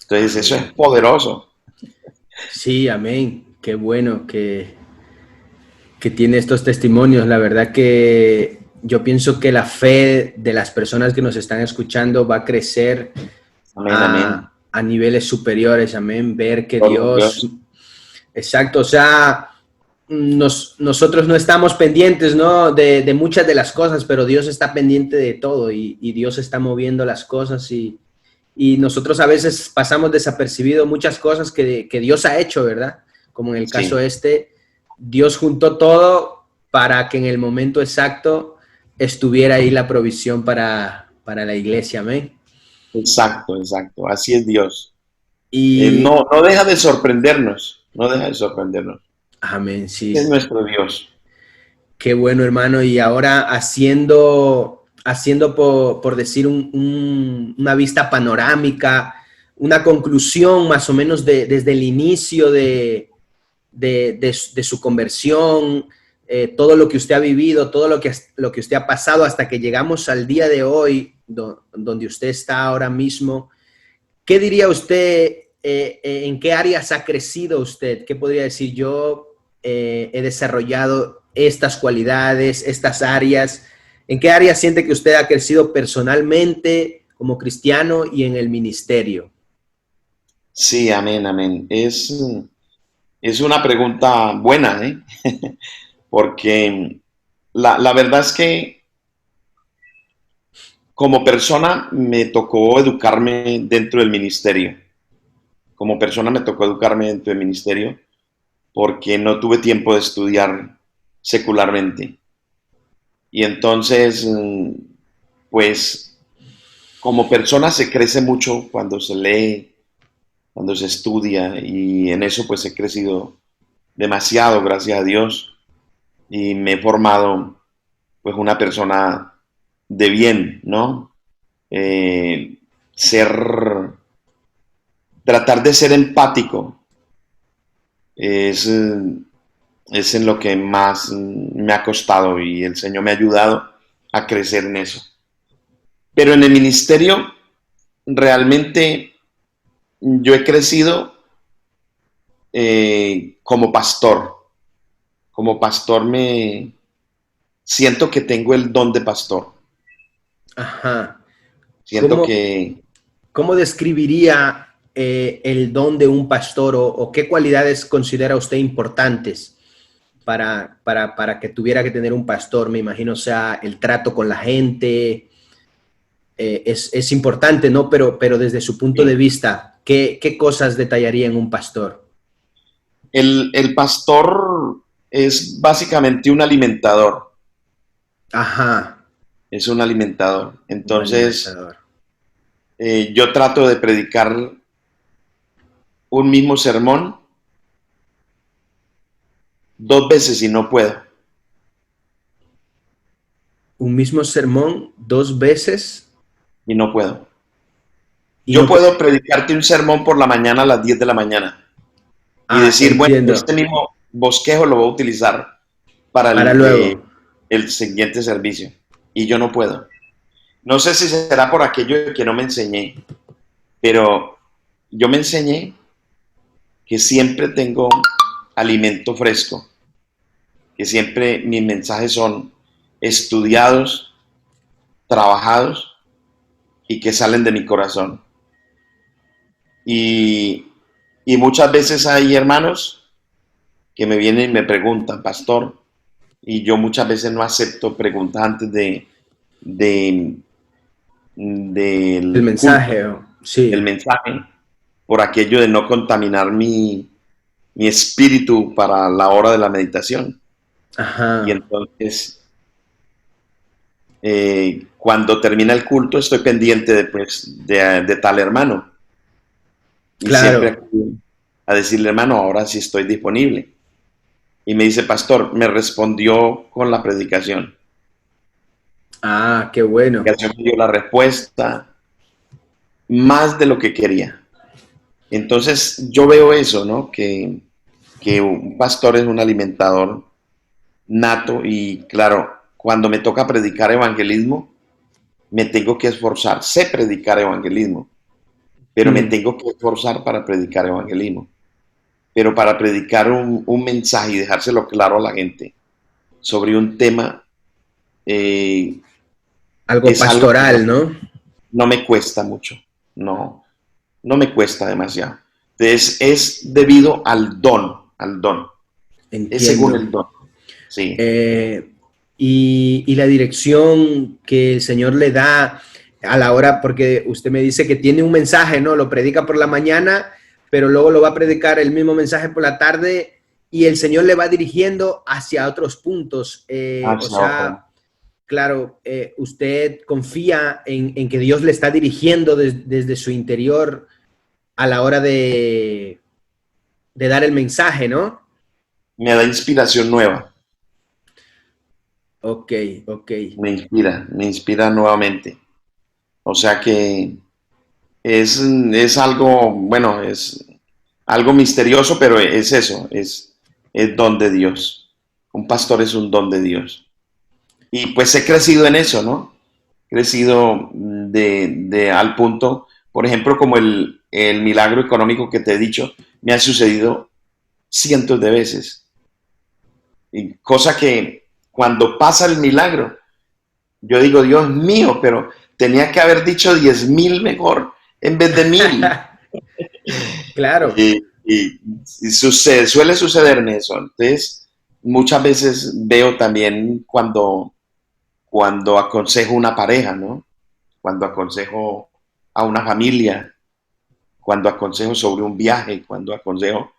Entonces eso es poderoso. Sí, amén. Qué bueno que tiene estos testimonios. La verdad que yo pienso que la fe de las personas que nos están escuchando va a crecer Amén, amén. a niveles superiores. Amén. Ver que Gloria a Dios, Dios. exacto, o sea, nosotros no estamos pendientes, ¿no? De muchas de las cosas, pero Dios está pendiente de todo y Dios está moviendo las cosas y nosotros a veces pasamos desapercibido muchas cosas que Dios ha hecho, ¿verdad? Como en el caso Sí, este, Dios juntó todo para que en el momento exacto estuviera ahí la provisión para la iglesia, amén. exacto, exacto. Así es Dios. Y, No, no deja de sorprendernos, no deja de sorprendernos. amén, Es sí. nuestro Dios. Qué bueno, hermano. Y ahora haciendo por decir una vista panorámica, una conclusión más o menos desde el inicio de su conversión, todo lo que usted ha vivido, todo lo que usted ha pasado hasta que llegamos al día de hoy, donde usted está ahora mismo. ¿Qué diría usted? ¿En qué áreas ha crecido usted? ¿Qué podría decir yo? He desarrollado estas cualidades, estas áreas. ¿En qué áreas siente que usted ha crecido personalmente como cristiano y en el ministerio? Sí, amén, amén. Es una pregunta buena, ¿eh? Porque la verdad es que como persona me tocó educarme dentro del ministerio. Como persona me tocó educarme dentro del ministerio porque no tuve tiempo de estudiar secularmente. Y entonces, pues, como persona se crece mucho cuando se lee, cuando se estudia, y en eso pues he crecido demasiado, gracias a Dios, y me he formado pues una persona de bien, ¿no? Eh, ser, tratar de ser empático es, es en lo que más me ha costado y el Señor me ha ayudado a crecer en eso. Pero en el ministerio realmente yo he crecido como pastor. Como pastor me siento que tengo el don de pastor. Ajá. Siento ¿Cómo, que cómo describiría el don de un pastor o qué cualidades considera usted importantes para que tuviera que tener un pastor? Me imagino, o sea, el trato con la gente, es importante, ¿no? Pero desde su punto de sí. vista, ¿qué cosas detallaría en un pastor? El pastor es básicamente un alimentador. Ajá, Es un alimentador. un Entonces, alimentador. yo trato de predicar un mismo sermón 2 veces y no puedo. Un mismo sermón 2 veces Y no puedo. y Yo no puede. puedo predicarte un sermón por la mañana a las 10 de la mañana y Ah, decir, bueno, este entiendo. mismo bosquejo lo voy a utilizar para Para luego. el siguiente servicio. Y yo no puedo. No sé si será por aquello de que no me enseñé, pero yo me enseñé que siempre tengo alimento fresco, que siempre mis mensajes son estudiados, trabajados y que salen de mi corazón. Y, y muchas veces hay hermanos que me vienen y me preguntan, pastor, y yo muchas veces no acepto preguntas antes de El del culto, mensaje, del sí. mensaje, por aquello de no contaminar mi espíritu para la hora de la meditación. Y Ajá, entonces, cuando termina el culto, estoy pendiente de tal hermano. Y siempre claro. acudo a decirle, hermano, ahora sí estoy disponible. Y me dice, pastor, me respondió con la predicación. Ah, qué La bueno. predicación me dio la respuesta más de lo que quería. Entonces, yo veo eso, ¿no? Que un pastor es un alimentador nato y claro, cuando me toca predicar evangelismo, me tengo que esforzar. Sé predicar evangelismo, pero me Mm, tengo que esforzar para predicar evangelismo. pero para predicar un mensaje y dejárselo claro a la gente sobre un tema, Algo es algo que pastoral, ¿no? no me cuesta mucho, no me cuesta demasiado. Entonces es debido al don, es según Entiendo. el don, sí. Eh, y la dirección que el Señor le da a la hora, porque usted me dice que tiene un mensaje, ¿no? Lo predica por la mañana, pero luego lo va a predicar el mismo mensaje por la tarde y el Señor le va dirigiendo hacia otros puntos. O Hacia sea, otra. claro, usted confía en que Dios le está dirigiendo desde su interior a la hora de dar el mensaje, ¿no? Me da inspiración nueva, Ok, ok. me inspira nuevamente. O sea que es algo, bueno, es algo misterioso, pero es eso, es don de Dios. Un pastor es un don de Dios. Y pues he crecido en eso, ¿no? He crecido al punto, por ejemplo, como el milagro económico que te he dicho, me ha sucedido cientos de veces. Y cosa que cuando pasa el milagro, yo digo, Dios mío, pero tenía que haber dicho 10,000 mejor en vez de 1,000. Claro. Y suele sucederme eso. Entonces, muchas veces veo también cuando aconsejo una pareja, ¿no? Cuando aconsejo a una familia, cuando aconsejo sobre un viaje, cuando aconsejo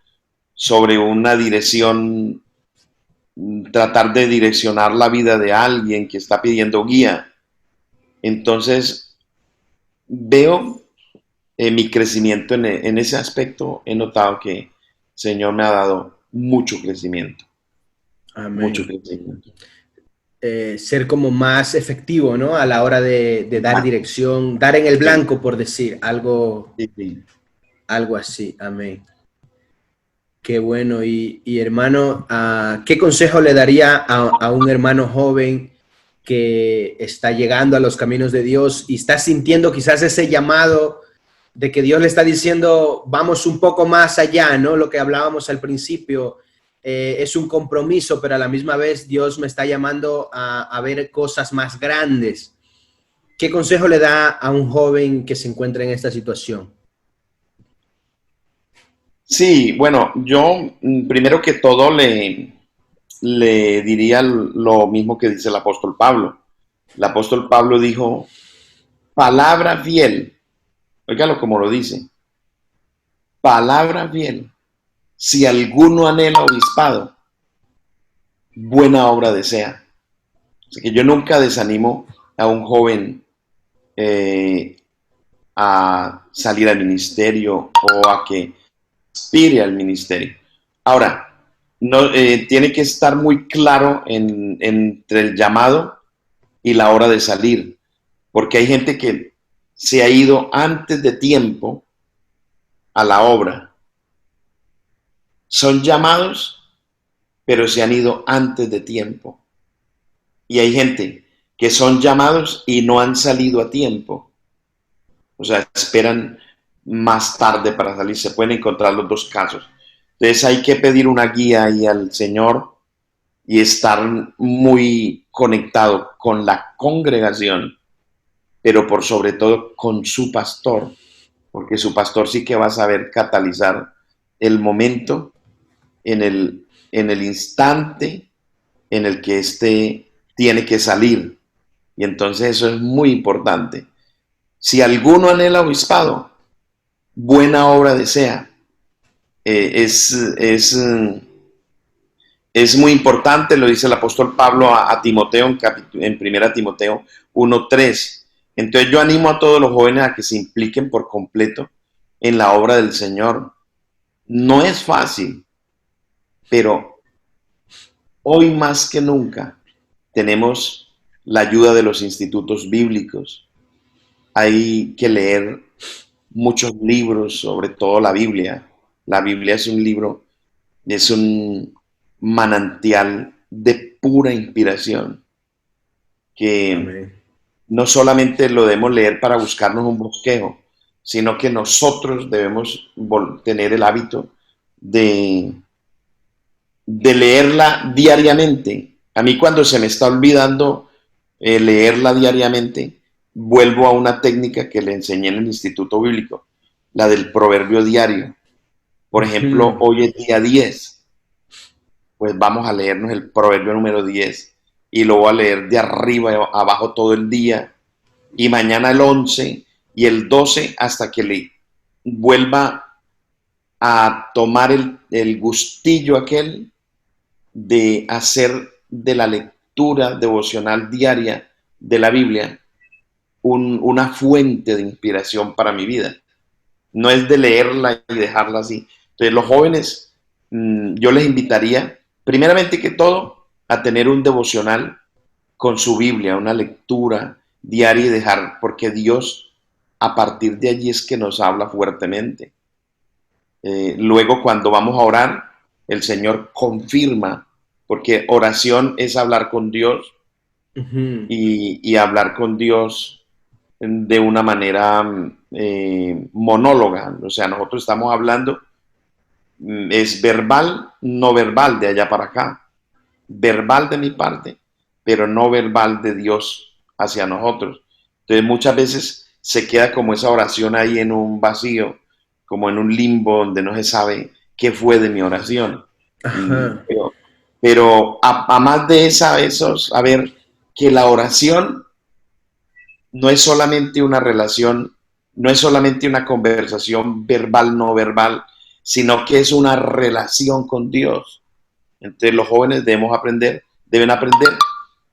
sobre una dirección, tratar de direccionar la vida de alguien que está pidiendo guía. Entonces, veo mi crecimiento en ese aspecto. He notado que el Señor me ha dado mucho Amén. crecimiento. Ser como más efectivo, ¿no? A la hora de dar Exacto. dirección, dar en el Sí, blanco, por decir, algo, sí, sí. algo así. Amén. Qué bueno. Y hermano, ¿qué consejo le daría a un hermano joven que está llegando a los caminos de Dios y está sintiendo quizás ese llamado de que Dios le está diciendo, vamos un poco más allá, ¿no? Lo que hablábamos al principio, es un compromiso, pero a la misma vez Dios me está llamando a ver cosas más grandes. ¿Qué consejo le da a un joven que se encuentra en esta situación? Sí, bueno, yo primero que todo le diría lo mismo que dice el apóstol Pablo. El apóstol Pablo dijo, palabra fiel, óigalo como lo dice, palabra fiel, si alguno anhela obispado, buena obra desea. Así que yo nunca desanimo a un joven eh, a salir al ministerio o a que aspire al ministerio. Ahora, no, tiene que estar muy claro entre el llamado y la hora de salir, porque hay gente que se ha ido antes de tiempo a la obra. Son llamados, pero se han ido antes de tiempo. Y hay gente que son llamados y no han salido a tiempo. O sea, esperan más tarde para salir. Se pueden encontrar los dos casos. Entonces hay que pedir una guía ahí al Señor y estar muy conectado con la congregación, pero por sobre todo con su pastor, porque su pastor sí que va a saber catalizar el momento en el instante en el que éste tiene que salir. Y entonces eso es muy importante. Si alguno anhela obispado, buena obra desea. Eh, es, es, es muy importante, lo dice el apóstol Pablo a Timoteo en 1 Timoteo 1:3. Entonces yo animo a todos los jóvenes a que se impliquen por completo en la obra del Señor. No es fácil, pero hoy más que nunca tenemos la ayuda de los institutos bíblicos. Hay que leer muchos libros, sobre todo la Biblia. La Biblia es un libro, es un manantial de pura inspiración que Amén. no solamente lo debemos leer para buscarnos un bosquejo, sino que nosotros debemos tener el hábito de, de leerla diariamente. A mí cuando se me está olvidando leerla diariamente, vuelvo a una técnica que le enseñé en el Instituto Bíblico, la del proverbio diario. Por ejemplo, hoy es día 10, pues vamos a leernos el proverbio número 10 y lo voy a leer de arriba a abajo todo el día, y mañana el 11 y el 12 hasta que le vuelva a tomar el gustillo aquel de hacer de la lectura devocional diaria de la Biblia una fuente de inspiración para mi vida. No es de leerla y dejarla así. Entonces, los jóvenes, yo les invitaría, primeramente que todo, a tener un devocional con su Biblia, una lectura diaria y dejar, porque Dios, a partir de allí es que nos habla fuertemente. Luego, cuando vamos a orar, el Señor confirma, porque oración es hablar con Dios y hablar con Dios de una manera monóloga. O sea, nosotros estamos hablando, es verbal, no verbal de allá para acá. Verbal de mi parte, pero no verbal de Dios hacia nosotros. Entonces muchas veces se queda como esa oración ahí en un vacío, como en un limbo donde no se sabe qué fue de mi oración. Pero a más de a ver, que la oración no es solamente una relación, no es solamente una conversación verbal, no verbal, sino que es una relación con Dios. Entonces los jóvenes deben aprender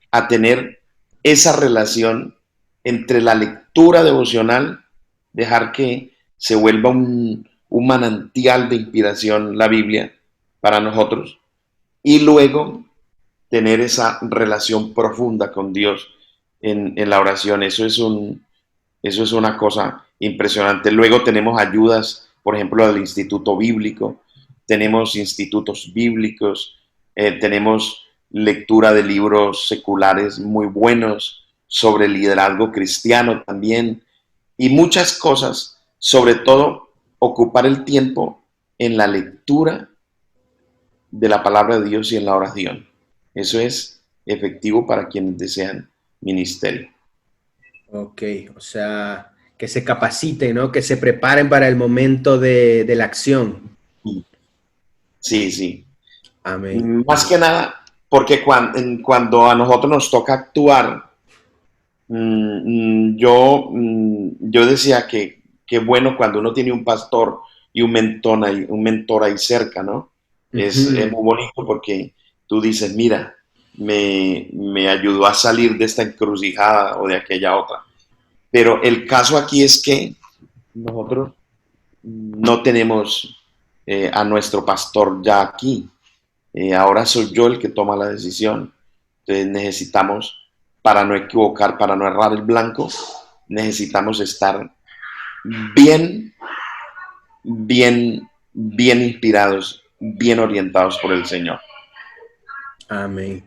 a tener esa relación entre la lectura devocional, dejar que se vuelva un manantial de inspiración la Biblia para nosotros, y luego tener esa relación profunda con Dios en la oración. Eso es una cosa impresionante. Luego tenemos ayudas, por ejemplo, del Instituto Bíblico, tenemos institutos bíblicos, tenemos lectura de libros seculares muy buenos sobre liderazgo cristiano también, y muchas cosas, sobre todo ocupar el tiempo en la lectura de la palabra de Dios y en la oración. Eso es efectivo para quienes desean ministerio. Ok, o sea, que se capaciten, ¿no? Que se preparen para el momento de la acción. Sí, sí. Amén. Más que nada, porque cuando a nosotros nos toca actuar, yo decía que bueno cuando uno tiene un pastor y un mentor ahí cerca, ¿no? Es muy bonito porque tú dices, mira, me ayudó a salir de esta encrucijada o de aquella otra. Pero el caso aquí es que nosotros no tenemos a nuestro pastor ya aquí. Ahora soy yo el que toma la decisión. Entonces necesitamos, para no equivocar, para no errar el blanco, necesitamos estar bien inspirados, bien orientados por el Señor. Amén.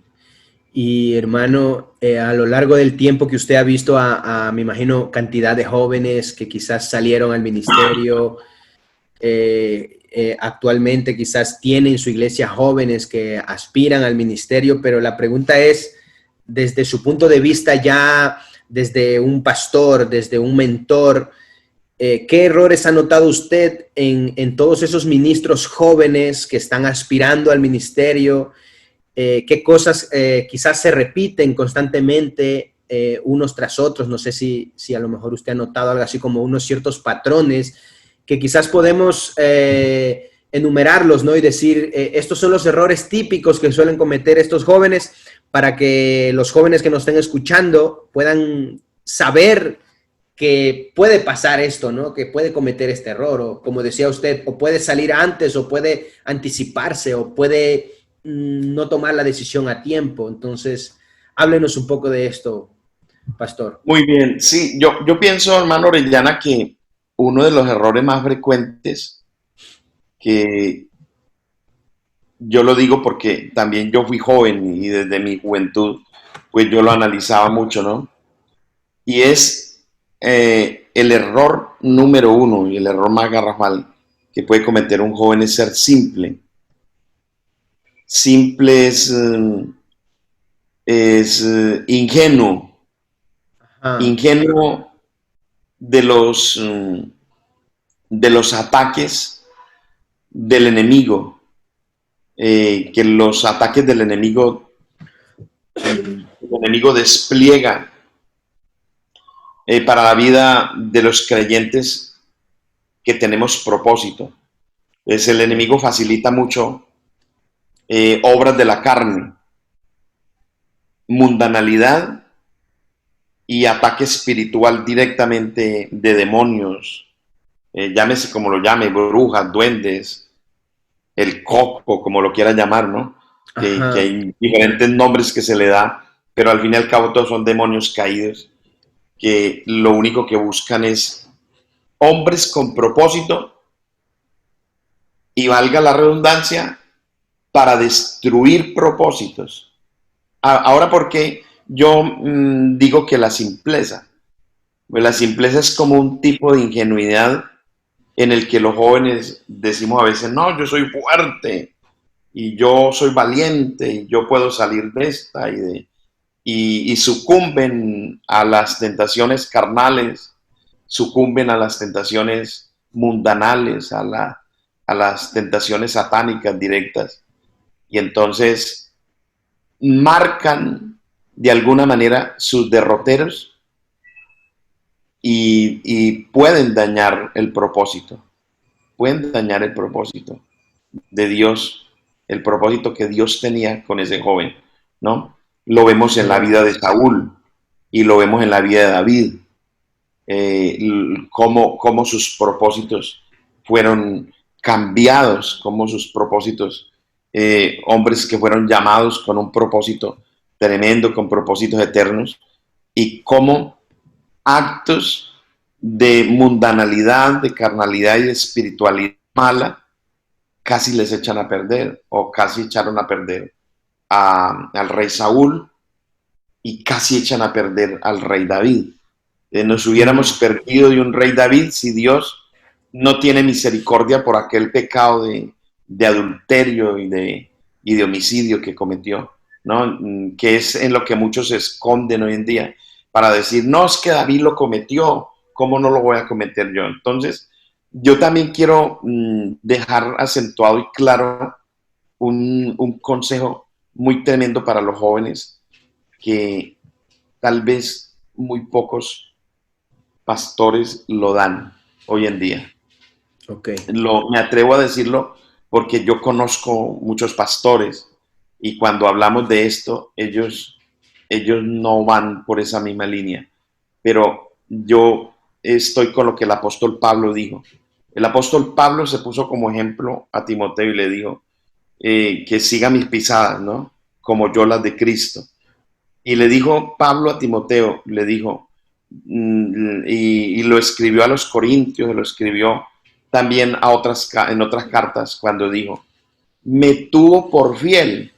Y hermano, a lo largo del tiempo que usted ha visto me imagino, cantidad de jóvenes que quizás salieron al ministerio, actualmente quizás tienen en su iglesia jóvenes que aspiran al ministerio, pero la pregunta es, desde su punto de vista ya, desde un pastor, desde un mentor, ¿qué errores ha notado usted en todos esos ministros jóvenes que están aspirando al ministerio? ¿Qué cosas quizás se repiten constantemente unos tras otros? No sé si a lo mejor usted ha notado algo así como unos ciertos patrones que quizás podemos enumerarlos, ¿no? Y decir, estos son los errores típicos que suelen cometer estos jóvenes, para que los jóvenes que nos estén escuchando puedan saber que puede pasar esto, ¿no? Que puede cometer este error, o como decía usted, o puede salir antes, o puede anticiparse, o puede no tomar la decisión a tiempo. Entonces, háblenos un poco de esto, pastor. Muy bien, sí, yo pienso, hermano Orellana, que uno de los errores más frecuentes, que yo lo digo porque también yo fui joven y desde mi juventud, pues yo lo analizaba mucho, ¿no? Y es el error número uno y el error más garrafal, que puede cometer un joven es ser simple. Simple es ingenuo. Ingenuo de los ataques del enemigo. Que los ataques del enemigo, el enemigo despliega para la vida de los creyentes que tenemos propósito. El enemigo facilita mucho obras de la carne, mundanalidad y ataque espiritual directamente de demonios, llámese como lo llame, brujas, duendes, el coco, como lo quiera llamar, ¿no? Que hay diferentes nombres que se le da, pero al fin y al cabo todos son demonios caídos, que lo único que buscan es hombres con propósito, y valga la redundancia, para destruir propósitos. Ahora, ¿por qué yo digo que la simpleza? Pues la simpleza es como un tipo de ingenuidad en el que los jóvenes decimos a veces, no, yo soy fuerte, y yo soy valiente, y yo puedo salir de esta, y sucumben a las tentaciones carnales, sucumben a las tentaciones mundanales, a las tentaciones satánicas directas, y entonces marcan de alguna manera sus derroteros y pueden dañar el propósito, de Dios, el propósito que Dios tenía con ese joven, ¿no? Lo vemos en la vida de Saúl y lo vemos en la vida de David, cómo sus propósitos fueron cambiados, cómo sus propósitos, hombres que fueron llamados con un propósito tremendo, con propósitos eternos, y cómo actos de mundanalidad, de carnalidad y de espiritualidad mala casi les echan a perder, o casi echaron a perder al rey Saúl, y casi echan a perder al rey David. Nos hubiéramos perdido de un rey David si Dios no tiene misericordia por aquel pecado de adulterio y de homicidio que cometió, ¿no? Que es en lo que muchos se esconden hoy en día para decir, no, es que David lo cometió, ¿cómo no lo voy a cometer yo? Entonces, yo también quiero dejar acentuado y claro un consejo muy tremendo para los jóvenes, que tal vez muy pocos pastores lo dan hoy en día. Me atrevo a decirlo porque yo conozco muchos pastores, y cuando hablamos de esto, ellos no van por esa misma línea. Pero yo estoy con lo que el apóstol Pablo dijo. El apóstol Pablo se puso como ejemplo a Timoteo y le dijo que siga mis pisadas, ¿no? Como yo las de Cristo. Y le dijo Pablo a Timoteo, le dijo, y lo escribió a los Corintios, lo escribió también en otras cartas, cuando dijo, me tuvo por fiel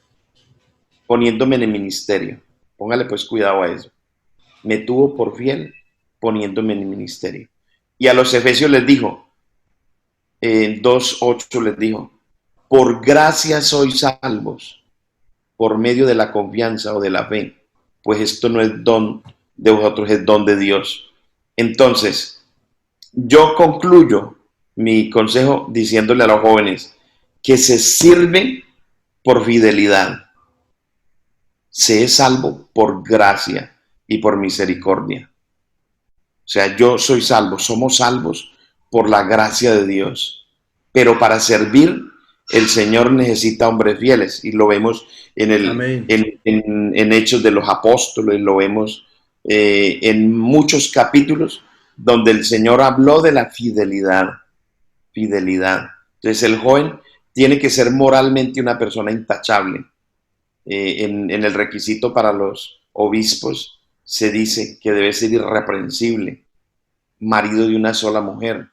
poniéndome en el ministerio. Póngale pues cuidado a eso. Me tuvo por fiel poniéndome en el ministerio. Y a los efesios les dijo, en 2:8 les dijo, por gracia sois salvos, por medio de la confianza o de la fe, pues esto no es don de vosotros, es don de Dios. Entonces, yo concluyo mi consejo diciéndole a los jóvenes que se sirven por fidelidad. Se es salvo por gracia y por misericordia. O sea, yo soy salvo, somos salvos por la gracia de Dios. Pero para servir, el Señor necesita hombres fieles, y lo vemos en Hechos de los Apóstoles, lo vemos en muchos capítulos donde el Señor habló de la fidelidad. Entonces el joven tiene que ser moralmente una persona intachable. En el requisito para los obispos se dice que debe ser irreprensible, marido de una sola mujer.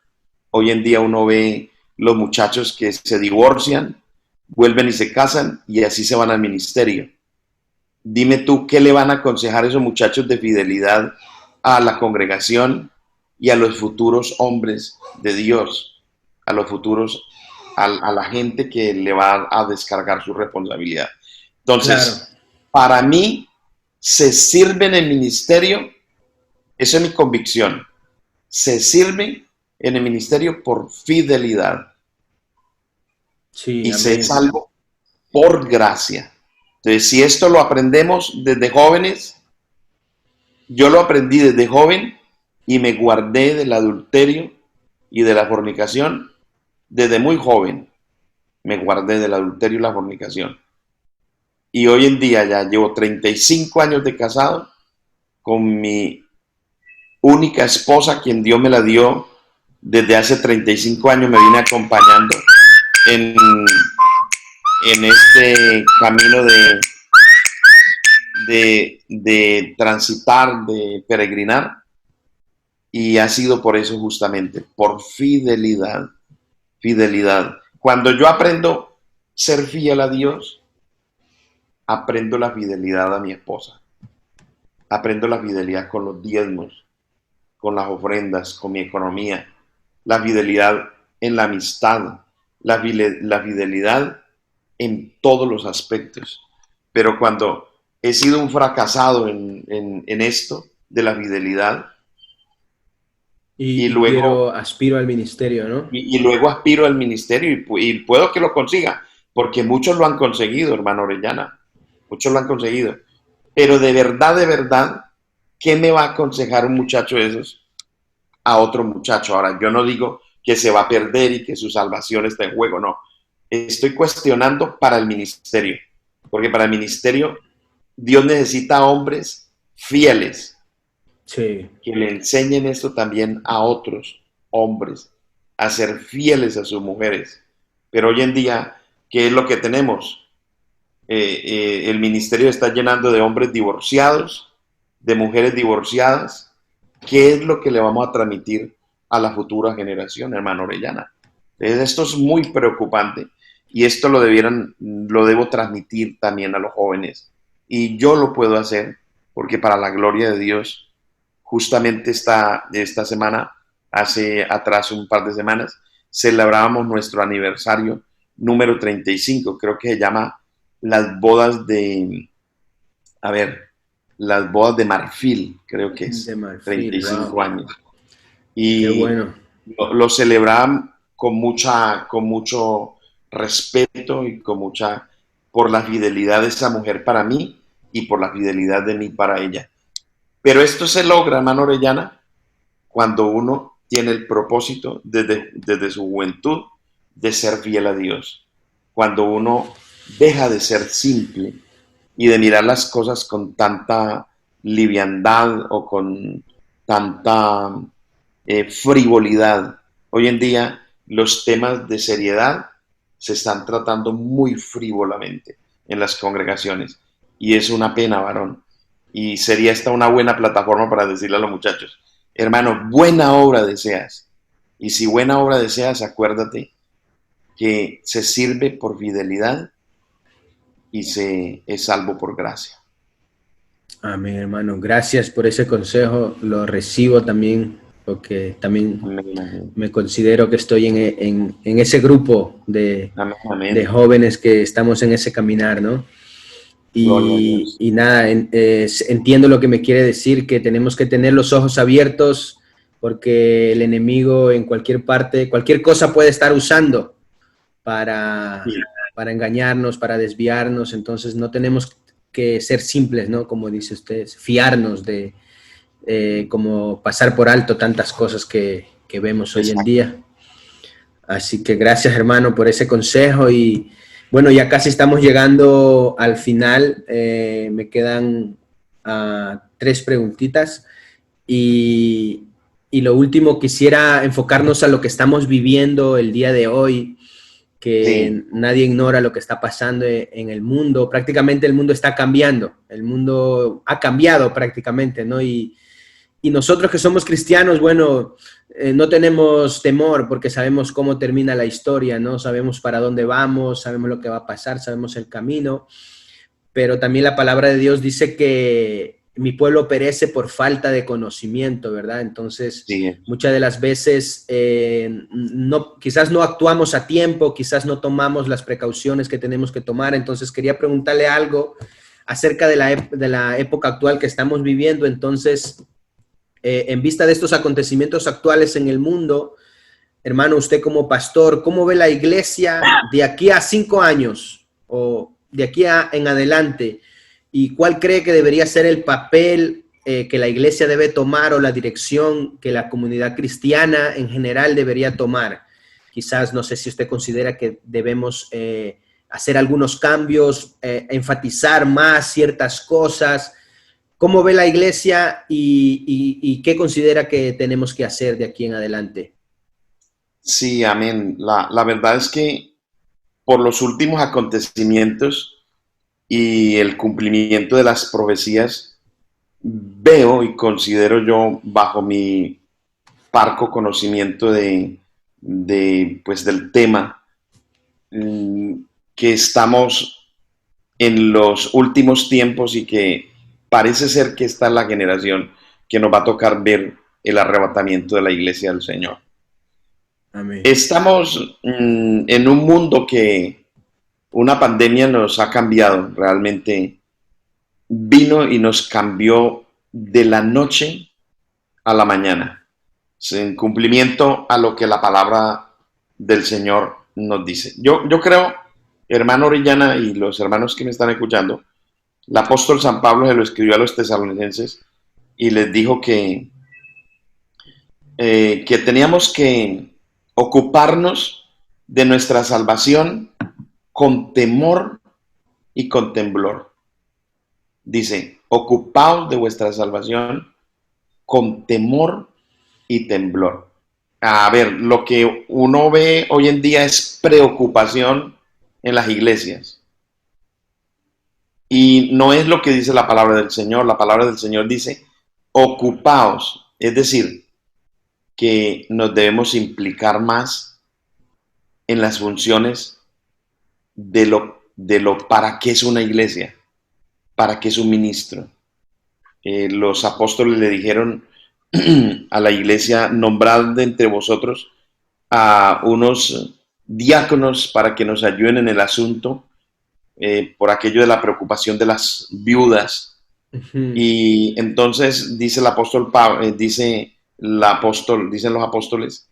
Hoy en día uno ve los muchachos que se divorcian, vuelven y se casan, y así se van al ministerio. Dime tú, ¿qué le van a aconsejar a esos muchachos de fidelidad a la congregación y a los futuros hombres de Dios, a los futuros, a la gente que le va a descargar su responsabilidad. Entonces, Claro. para mí, se sirve en el ministerio, esa es mi convicción, se sirve en el ministerio por fidelidad Sí, y se amén. salva por gracia. Entonces, si esto lo aprendemos desde jóvenes, yo lo aprendí desde joven y me guardé del adulterio y de la fornicación desde muy joven. Me guardé del adulterio y la fornicación. Y hoy en día ya llevo 35 años de casado con mi única esposa, quien Dios me la dio desde hace 35 años, me viene acompañando en, en este camino de transitar, de peregrinar, y ha sido por eso justamente, por fidelidad, fidelidad. Cuando yo aprendo a ser fiel a Dios, aprendo la fidelidad a mi esposa, aprendo la fidelidad con los diezmos, con las ofrendas, con mi economía, la fidelidad en la amistad, la fidelidad en todos los aspectos. Pero cuando he sido un fracasado en esto de la fidelidad y Y luego, aspiro al ministerio, ¿no? y luego aspiro al ministerio y puedo que lo consiga, porque muchos lo han conseguido, hermano Orellana, muchos lo han conseguido. Pero de verdad, ¿qué me va a aconsejar un muchacho de esos a otro muchacho? Ahora, yo no digo que se va a perder y que su salvación está en juego, no. Estoy cuestionando para el ministerio, porque para el ministerio Dios necesita hombres fieles Sí, que le enseñen esto también a otros hombres, a ser fieles a sus mujeres. Pero hoy en día, ¿qué es lo que tenemos? El ministerio está llenando de hombres divorciados, de mujeres divorciadas. ¿Qué es lo que le vamos a transmitir a la futura generación, hermano Orellana? Esto es muy preocupante y esto lo debo transmitir también a los jóvenes. Y yo lo puedo hacer porque para la gloria de Dios, justamente esta semana, hace atrás un par de semanas, celebrábamos nuestro aniversario número 35, creo que se llama las bodas de, a ver, las bodas de Marfil, creo que de es, marfil, 35 wow, años. qué Y bueno. lo celebraban con mucho respeto y por la fidelidad de esa mujer para mí y por la fidelidad de mí para ella. Pero esto se logra, hermano Orellana, cuando uno tiene el propósito desde su juventud de ser fiel a Dios. Cuando uno deja de ser simple y de mirar las cosas con tanta liviandad o con tanta frivolidad. Hoy en día los temas de seriedad se están tratando muy frívolamente en las congregaciones y es una pena, varón. Y sería esta una buena plataforma para decirle a los muchachos, hermano, buena obra deseas. Y si buena obra deseas, acuérdate que se sirve por fidelidad y se es salvo por gracia. Amén, hermano. Gracias por ese consejo. Lo recibo también, porque también Amén, amén. me considero que estoy en ese grupo Amén, de amén. jóvenes que estamos en ese caminar, ¿no? Gloria a Dios. Y nada, entiendo lo que me quiere decir, que tenemos que tener los ojos abiertos porque el enemigo en cualquier parte, cualquier cosa puede estar usando para, Sí, para engañarnos, para desviarnos. Entonces no tenemos que ser simples, ¿no? Como dice usted, fiarnos de como pasar por alto tantas cosas que vemos hoy en exacto. día. Así que gracias, hermano, por ese consejo y bueno, ya casi estamos llegando al final. Me quedan 3 preguntitas y, y lo último, quisiera enfocarnos a lo que estamos viviendo el día de hoy, que Sí, nadie ignora lo que está pasando en el mundo. Prácticamente el mundo está cambiando, el mundo ha cambiado prácticamente, ¿no? Y nosotros que somos cristianos, bueno, no tenemos temor porque sabemos cómo termina la historia, ¿no? Sabemos para dónde vamos, sabemos lo que va a pasar, sabemos el camino, pero también la palabra de Dios dice mi pueblo perece por falta de conocimiento, ¿verdad? Entonces, Sí. muchas de las veces quizás no actuamos a tiempo, quizás no tomamos las precauciones que tenemos que tomar. Entonces, quería preguntarle algo acerca de la época actual que estamos viviendo. Entonces, en vista de estos acontecimientos actuales en el mundo, hermano, usted como pastor, ¿cómo ve la iglesia de aquí a 5 años o de aquí en adelante? ¿Y cuál cree que debería ser el papel que la iglesia debe tomar o la dirección que la comunidad cristiana en general debería tomar? Quizás, no sé si usted considera que debemos hacer algunos cambios, enfatizar más ciertas cosas. ¿Cómo ve la iglesia y qué considera que tenemos que hacer de aquí en adelante? Sí, amén. La verdad es que por los últimos acontecimientos y el cumplimiento de las profecías, veo y considero yo, bajo mi parco conocimiento pues, del tema, mm, que estamos en los últimos tiempos y que parece ser que esta es la generación que nos va a tocar ver el arrebatamiento de la iglesia del Señor. Amén. Estamos en un mundo que una pandemia nos ha cambiado, realmente vino y nos cambió de la noche a la mañana, en cumplimiento a lo que la palabra del Señor nos dice. Yo creo, hermano Orellana y los hermanos que me están escuchando, el apóstol San Pablo se lo escribió a los tesalonicenses y les dijo que teníamos que ocuparnos de nuestra salvación con temor y con temblor. Dice, ocupaos de vuestra salvación con temor y temblor. A ver, lo que uno ve hoy en día es preocupación en las iglesias. Y no es lo que dice la palabra del Señor. La palabra del Señor dice, ocupaos. Es decir, que nos debemos implicar más en las funciones de lo para qué es una iglesia, para qué es un ministro. Los apóstoles le dijeron a la iglesia, nombrad de entre vosotros a unos diáconos para que nos ayuden en el asunto, por aquello de la preocupación de las viudas. Y entonces dice el apóstol Pablo, dicen los apóstoles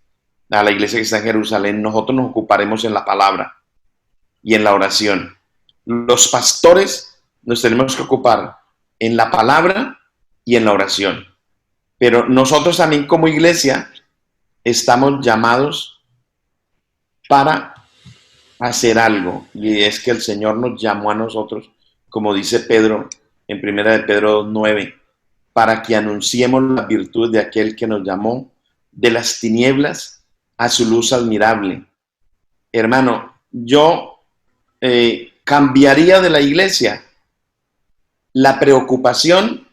a la iglesia que está en Jerusalén, nosotros nos ocuparemos en la palabra y en la oración. Los pastores nos tenemos que ocupar en la palabra y en la oración. Pero nosotros también como iglesia estamos llamados para hacer algo. Y es que el Señor nos llamó a nosotros, como dice Pedro en 1 de Pedro 2:9, para que anunciemos las virtudes de aquel que nos llamó de las tinieblas a su luz admirable. Hermano, yo cambiaría de la iglesia la preocupación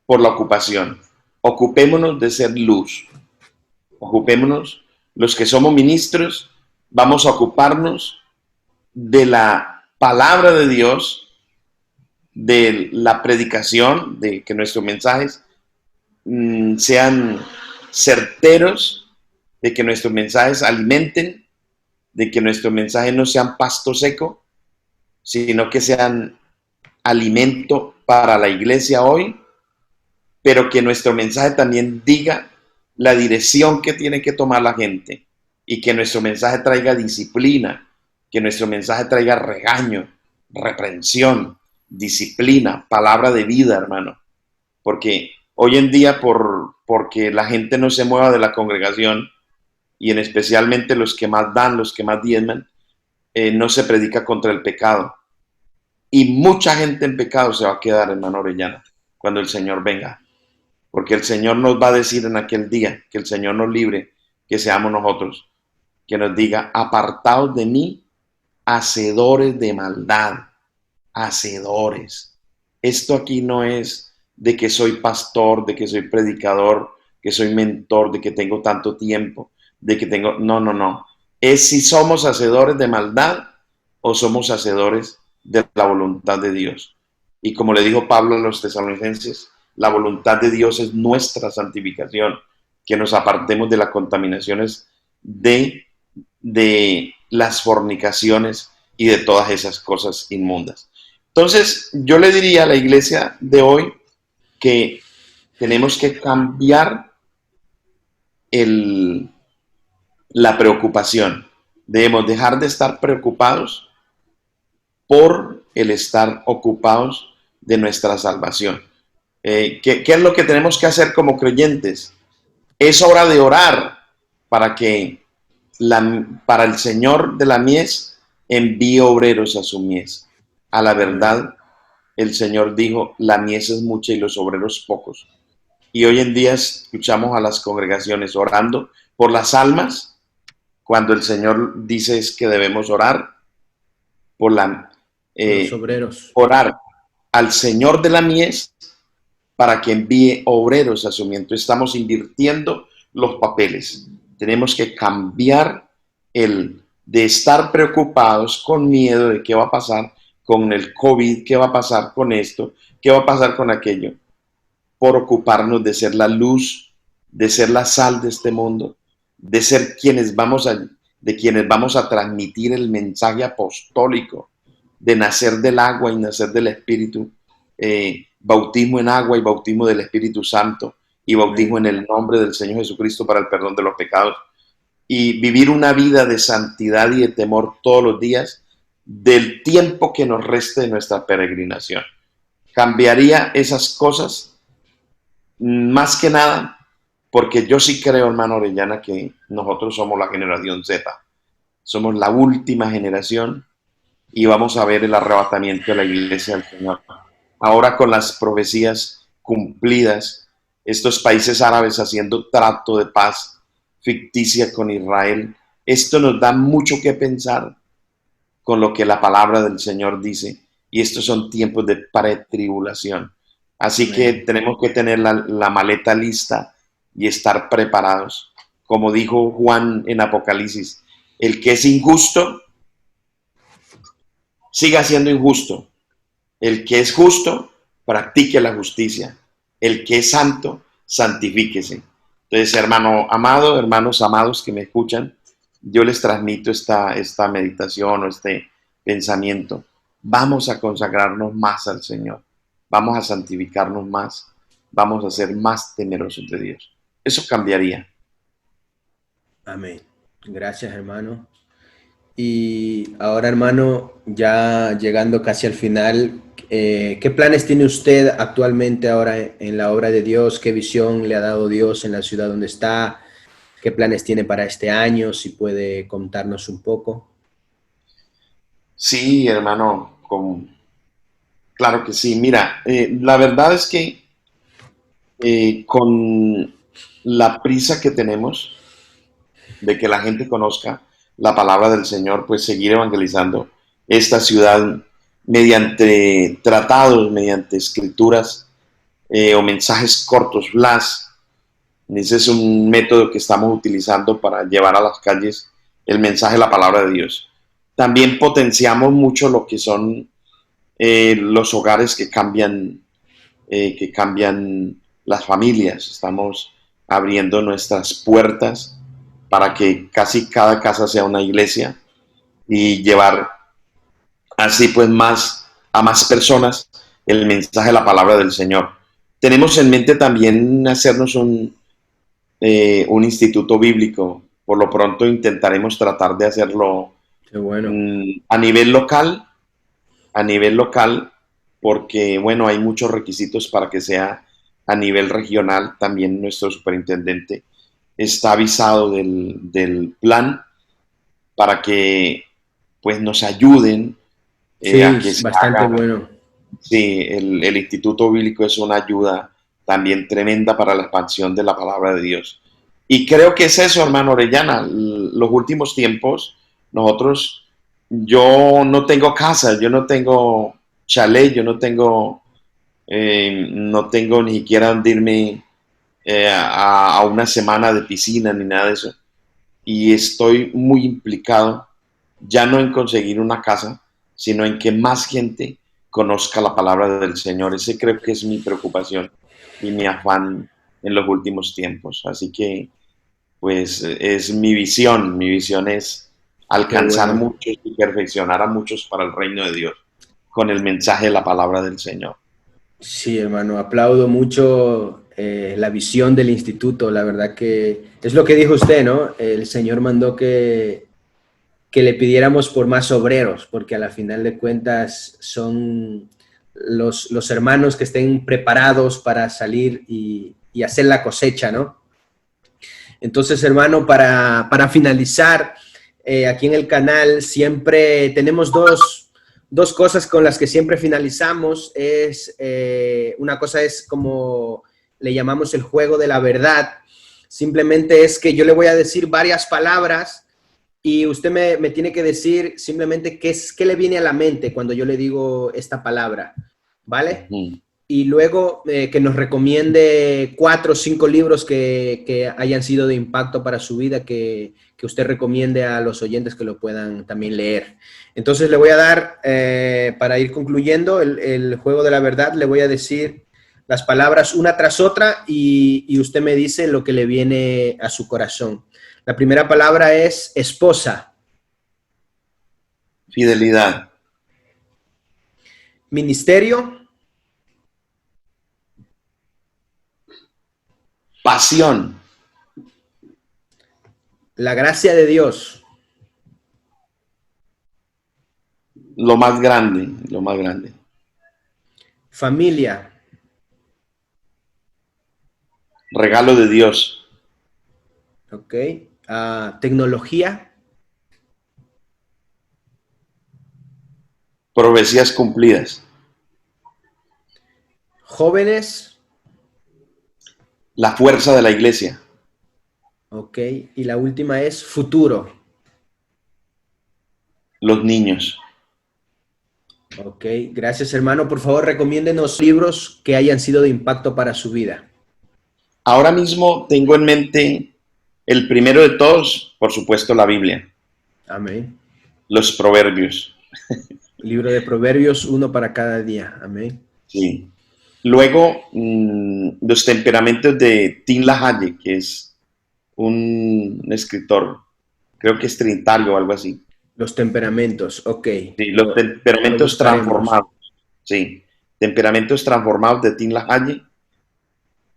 por la ocupación. Ocupémonos de ser luz. Ocupémonos, los que somos ministros, vamos a ocuparnos de la palabra de Dios, de la predicación, de que nuestros mensajes sean certeros, de que nuestros mensajes alimenten, de que nuestros mensajes no sean pasto seco, sino que sean alimento para la iglesia hoy, pero que nuestro mensaje también diga la dirección que tiene que tomar la gente y que nuestro mensaje traiga disciplina, que nuestro mensaje traiga regaño, reprensión, disciplina, palabra de vida, hermano. Porque hoy en día, porque la gente no se mueva de la congregación, y en especialmente los que más dan, los que más diezman, no se predica contra el pecado. Y mucha gente en pecado se va a quedar, hermano Orellana, cuando el Señor venga. Porque el Señor nos va a decir en aquel día, que el Señor nos libre, que seamos nosotros, que nos diga, apartaos de mí, hacedores de maldad, hacedores. Esto aquí no es de que soy pastor, de que soy predicador, que soy mentor, de que tengo tanto tiempo, de que tengo... No. Es si somos hacedores de maldad o somos hacedores de la voluntad de Dios. Y como le dijo Pablo a los tesalonicenses, la voluntad de Dios es nuestra santificación, que nos apartemos de las contaminaciones de las fornicaciones y de todas esas cosas inmundas. Entonces, yo le diría a la iglesia de hoy que tenemos que cambiar la preocupación. Debemos dejar de estar preocupados por el estar ocupados de nuestra salvación. ¿Qué es lo que tenemos que hacer como creyentes? Es hora de orar para que para el Señor de la mies envíe obreros a su mies. A la verdad, el Señor dijo, la mies es mucha y los obreros pocos. Y hoy en día escuchamos a las congregaciones orando por las almas, cuando el Señor dice es que debemos orar por los obreros. Orar al Señor de la mies para que envíe obreros a su mies. Entonces estamos invirtiendo los papeles. Tenemos que cambiar de estar preocupados con miedo de qué va a pasar con el COVID, qué va a pasar con esto, qué va a pasar con aquello, por ocuparnos de ser la luz, de ser la sal de este mundo, de ser quienes vamos a transmitir el mensaje apostólico, de nacer del agua y nacer del Espíritu, bautismo en agua y bautismo del Espíritu Santo, y bautismo en el nombre del Señor Jesucristo para el perdón de los pecados, y vivir una vida de santidad y de temor todos los días del tiempo que nos reste de nuestra peregrinación. Cambiaría esas cosas más que nada porque yo sí creo, hermano Orellana, que nosotros somos la generación Z. Somos la última generación y vamos a ver el arrebatamiento de la iglesia del Señor. Ahora con las profecías cumplidas, estos países árabes haciendo trato de paz ficticia con Israel, esto nos da mucho que pensar con lo que la palabra del Señor dice, y estos son tiempos de pretribulación. Así que tenemos que tener la maleta lista y estar preparados. Como dijo Juan en Apocalipsis, el que es injusto, siga siendo injusto. El que es justo, practique la justicia. El que es santo, santifíquese. Entonces, hermano amado, hermanos amados que me escuchan, yo les transmito esta meditación o este pensamiento. Vamos a consagrarnos más al Señor. Vamos a santificarnos más. Vamos a ser más temerosos de Dios. Eso cambiaría. Amén. Gracias, hermano. Y ahora, hermano, ya llegando casi al final, ¿qué planes tiene usted actualmente ahora en la obra de Dios? ¿Qué visión le ha dado Dios en la ciudad donde está? ¿Qué planes tiene para este año? Si puede contarnos un poco. Sí, hermano, claro que sí. Mira, la verdad es que con la prisa que tenemos de que la gente conozca la palabra del Señor, pues seguir evangelizando esta ciudad mediante tratados, mediante escrituras o mensajes cortos, flash. Ese es un método que estamos utilizando para llevar a las calles el mensaje de la palabra de Dios. También potenciamos mucho lo que son los hogares que cambian las familias. Estamos abriendo nuestras puertas para que casi cada casa sea una iglesia y llevar así pues a más personas el mensaje de la palabra del Señor. Tenemos en mente también hacernos un instituto bíblico. Por lo pronto intentaremos tratar de hacerlo a nivel local, porque bueno, hay muchos requisitos para que sea a nivel regional. También nuestro superintendente está avisado del plan para que pues nos ayuden a que se haga. Bueno. Sí, el Instituto Bíblico es una ayuda también tremenda para la expansión de la palabra de Dios. Y creo que es eso, hermano Orellana. Los últimos tiempos, yo no tengo casa, yo no tengo chalet, yo no tengo ni siquiera donde irme a una semana de piscina ni nada de eso. Y estoy muy implicado ya no en conseguir una casa, sino en que más gente conozca la palabra del Señor. Ese creo que es mi preocupación y mi afán en los últimos tiempos. Así que, pues, es mi visión. Mi visión es alcanzar bueno. muchos y perfeccionar a muchos para el reino de Dios con el mensaje de la palabra del Señor. Sí, hermano, aplaudo mucho la visión del instituto. La verdad que es lo que dijo usted, ¿no? El Señor mandó que le pidiéramos por más obreros, porque a la final de cuentas son los hermanos que estén preparados para salir y hacer la cosecha, ¿no? Entonces, hermano, para finalizar, aquí en el canal siempre tenemos dos cosas con las que siempre finalizamos. Una cosa es como le llamamos el juego de la verdad. Simplemente es que yo le voy a decir varias palabras y usted me tiene que decir simplemente qué le viene a la mente cuando yo le digo esta palabra, ¿vale? Y luego que nos recomiende 4 o 5 libros que hayan sido de impacto para su vida, que usted recomiende a los oyentes que lo puedan también leer. Entonces le voy a dar, para ir concluyendo el juego de la verdad, le voy a decir las palabras una tras otra y usted me dice lo que le viene a su corazón. La primera palabra es esposa. Fidelidad. Ministerio. Pasión. La gracia de Dios. Lo más grande, lo más grande. Familia. Regalo de Dios. Ok. Tecnología. Profecías cumplidas. Jóvenes. La fuerza de la iglesia. Ok. Y la última es futuro. Los niños. Ok. Gracias, hermano. Por favor, recomiéndenos libros que hayan sido de impacto para su vida. Ahora mismo tengo en mente el primero de todos, por supuesto, la Biblia. Amén. Los proverbios. Libro de Proverbios, uno para cada día. Amén. Sí. Luego, los temperamentos de Tim LaHaye, que es un escritor, creo que es trinitario o algo así. Los temperamentos. Ok. Sí, los temperamentos transformados. Sí. Temperamentos transformados de Tim LaHaye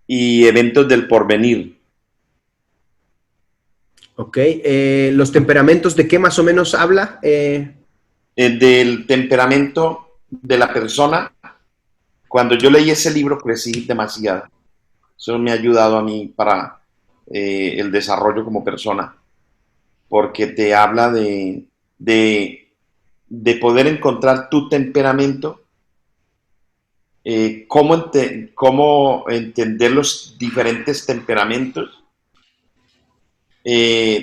y eventos del porvenir. Ok. Los temperamentos, ¿de qué más o menos habla? Del temperamento de la persona. Cuando yo leí ese libro crecí demasiado. Eso me ha ayudado a mí para el desarrollo como persona, porque te habla de poder encontrar tu temperamento, cómo entender los diferentes temperamentos,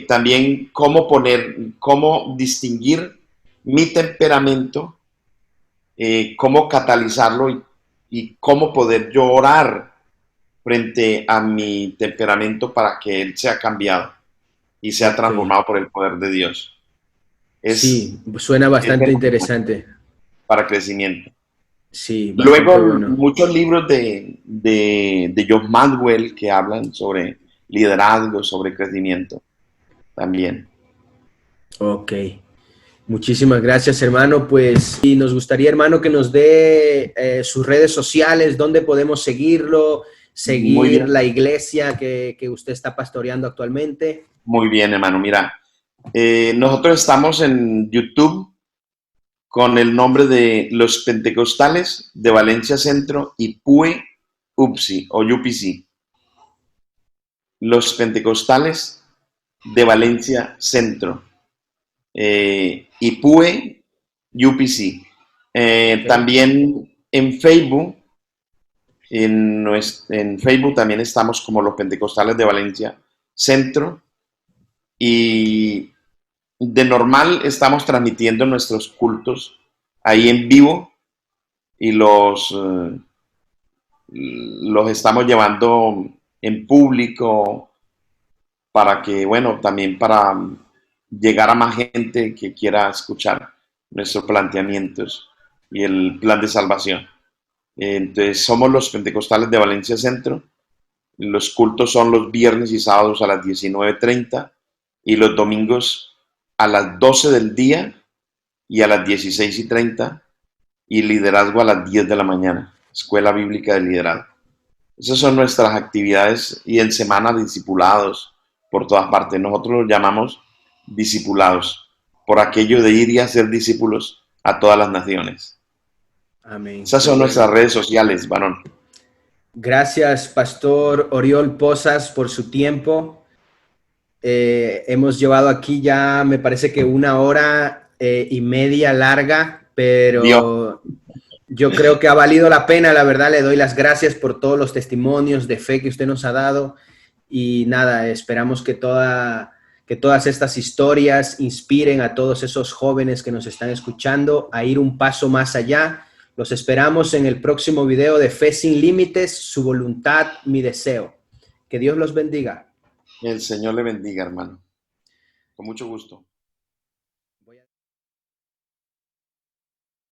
también cómo distinguir mi temperamento, cómo catalizarlo y cómo poder yo orar frente a mi temperamento para que él sea cambiado y sea transformado por el poder de Dios. Sí, suena bastante interesante. Para crecimiento. Sí, bastante Luego, bueno. muchos libros de John Maxwell que hablan sobre liderazgo, sobre crecimiento también. Ok. Muchísimas gracias, hermano. Pues, y nos gustaría, hermano, que nos dé sus redes sociales, dónde podemos seguirlo, seguir la iglesia que usted está pastoreando actualmente. Muy bien, hermano. Mira, nosotros estamos en YouTube con el nombre de Los Pentecostales de Valencia Centro y PUE UPSI o UPC. Los Pentecostales de Valencia Centro y PUE UPC. Okay. También en Facebook, en Facebook también estamos como Los Pentecostales de Valencia Centro y de normal estamos transmitiendo nuestros cultos ahí en vivo y los estamos llevando en público para que, bueno, también para llegar a más gente que quiera escuchar nuestros planteamientos. y el plan de salvación. Entonces, somos los pentecostales de Valencia Centro. Los cultos son los viernes y sábados a las 19:30 y los domingos a las 12 del día y a las 16:30, y liderazgo a las 10 de la mañana, Escuela Bíblica de Liderazgo. Esas son nuestras actividades, y en semana discipulados por todas partes. Nosotros los llamamos discipulados, por aquello de ir y hacer discípulos a todas las naciones. Amén. Esas son nuestras redes sociales, varón. Gracias, Pastor Oriol Pozas, por su tiempo. Hemos llevado aquí ya, me parece que 1 hora y media larga, pero Dios. yo creo que ha valido la pena, la verdad. Le doy las gracias por todos los testimonios de fe que usted nos ha dado. Y nada, esperamos que todas estas historias inspiren a todos esos jóvenes que nos están escuchando a ir un paso más allá. Los esperamos en el próximo video de Fe Sin Límites, su voluntad, mi deseo. Que Dios los bendiga. El Señor le bendiga, hermano. Con mucho gusto.